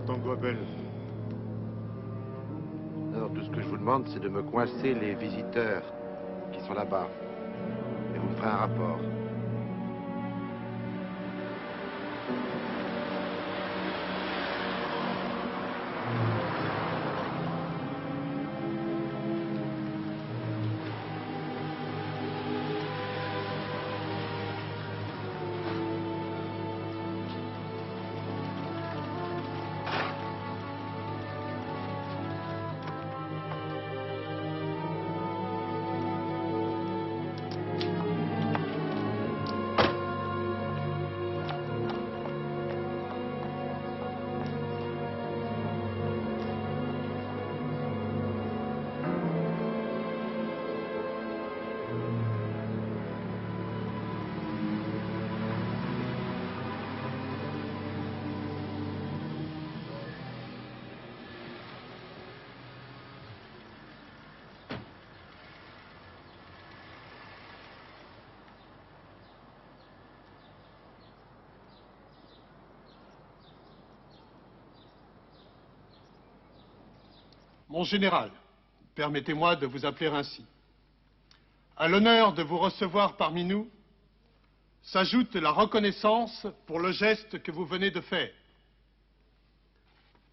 Tango appelle. Alors, tout ce que je vous demande, c'est de me coincer les visiteurs qui sont là-bas. Et vous me ferez un rapport. Mon général, permettez-moi de vous appeler ainsi. À l'honneur de vous recevoir parmi nous s'ajoute la reconnaissance pour le geste que vous venez de faire.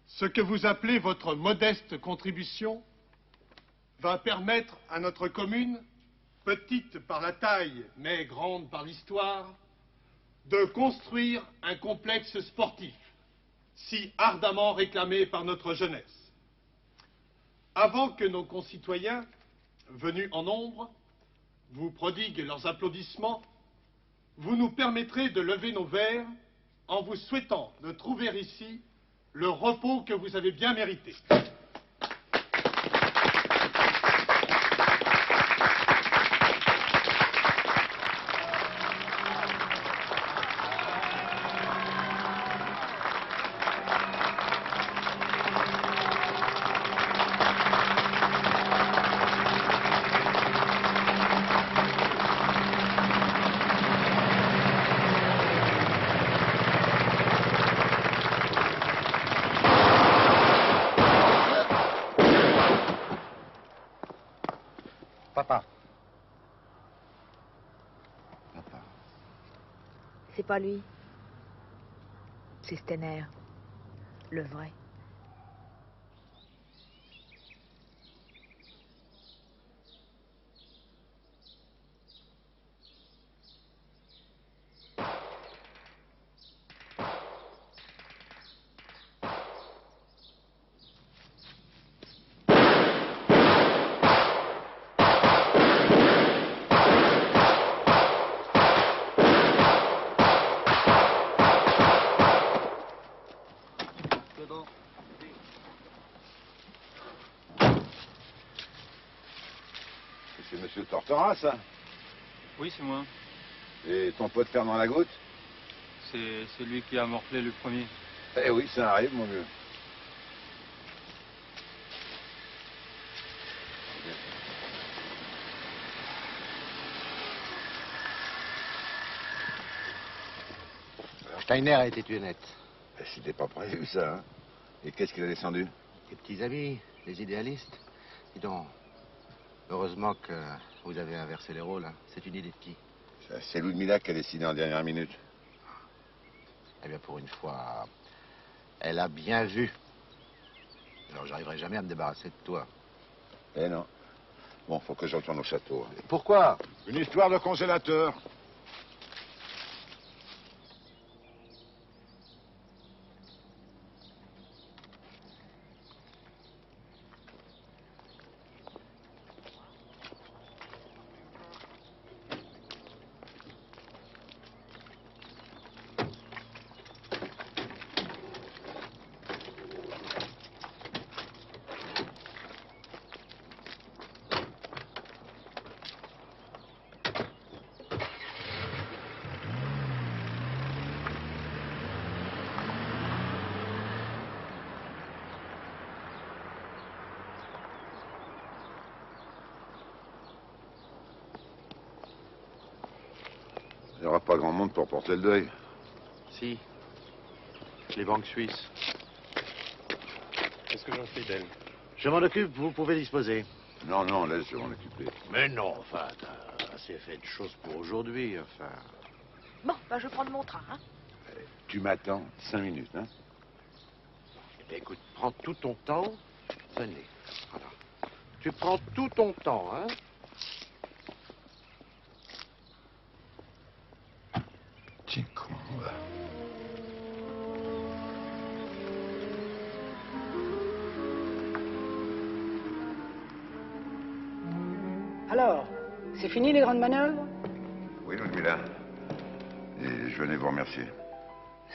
Ce que vous appelez votre modeste contribution va permettre à notre commune, petite par la taille mais grande par l'histoire, de construire un complexe sportif si ardemment réclamé par notre jeunesse. Avant que nos concitoyens, venus en nombre, vous prodiguent leurs applaudissements, vous nous permettrez de lever nos verres en vous souhaitant de trouver ici le repos que vous avez bien mérité. Papa. C'est pas lui. C'est Stener. Le vrai. C'est Monsieur Tortora, ça? Oui, c'est moi. Et ton pote Fernand Lagoutte? C'est lui qui a morflé le premier. Eh oui, ça arrive, mon vieux. Steiner a été tué net. C'était pas prévu, ça, hein? Et qu'est-ce qu'il a descendu? Les petits amis, les idéalistes. Dis donc, heureusement que vous avez inversé les rôles. Hein. C'est une idée de qui? C'est Ludmilla qui a décidé en dernière minute. Eh bien, pour une fois, elle a bien vu. Alors, j'arriverai jamais à me débarrasser de toi. Eh non. Bon, faut que je retourne au château. Pourquoi? Une histoire de congélateur. Il n'y aura pas grand monde pour porter le deuil. Si. Les banques suisses. Qu'est-ce que j'en fais d'elle? Je m'en occupe, vous pouvez disposer. Non, non, laisse, je vais m'en occuper. Mais non, enfin, t'as assez fait de choses pour aujourd'hui, enfin. Bon, bah je vais prendre mon train, hein. Tu m'attends 5 minutes, hein? Eh bien, écoute, prends tout ton temps. Venez. Voilà. Tu prends tout ton temps, hein? Tiens, con, va. Alors, c'est fini les grandes manœuvres? Oui, Ludmilla. Et je venais vous remercier.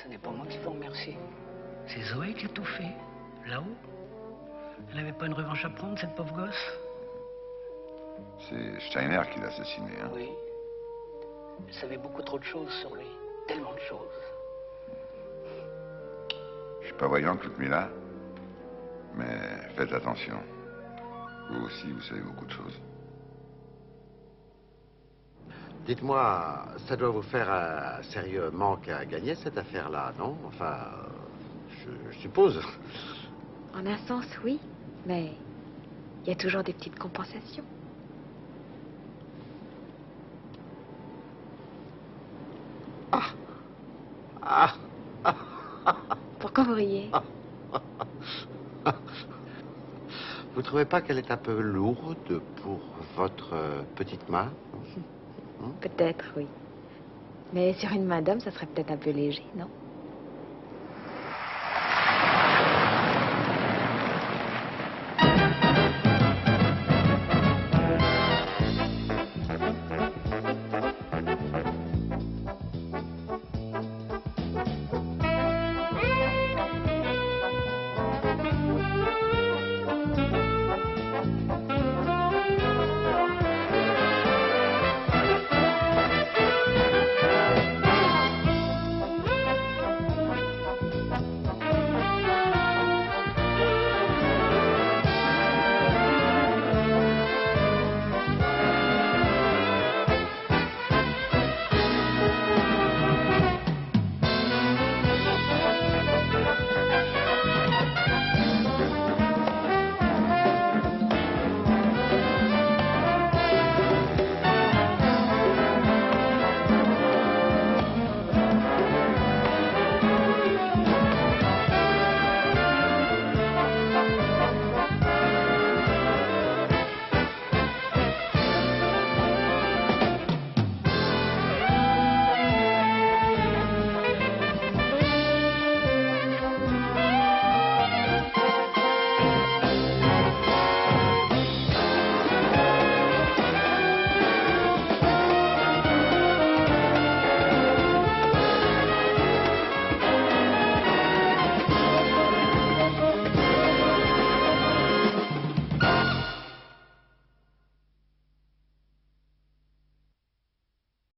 Ce n'est pas moi qui vous remercie. C'est Zoé qui a tout fait, là-haut. Elle n'avait pas une revanche à prendre, cette pauvre gosse? C'est Steiner qui l'a assassiné, hein? Oui. Elle savait beaucoup trop de choses sur lui. Tellement de choses. Je suis pas voyante, Ludmilla. Mais faites attention. Vous aussi, vous savez beaucoup de choses. Dites-moi, ça doit vous faire un sérieux manque à gagner, cette affaire-là, non? Enfin, je suppose. En un sens, oui, mais il y a toujours des petites compensations. Pourquoi vous riez? Vous trouvez pas qu'elle est un peu lourde pour votre petite main? Peut-être, oui. Mais sur une main d'homme, ça serait peut-être un peu léger, non?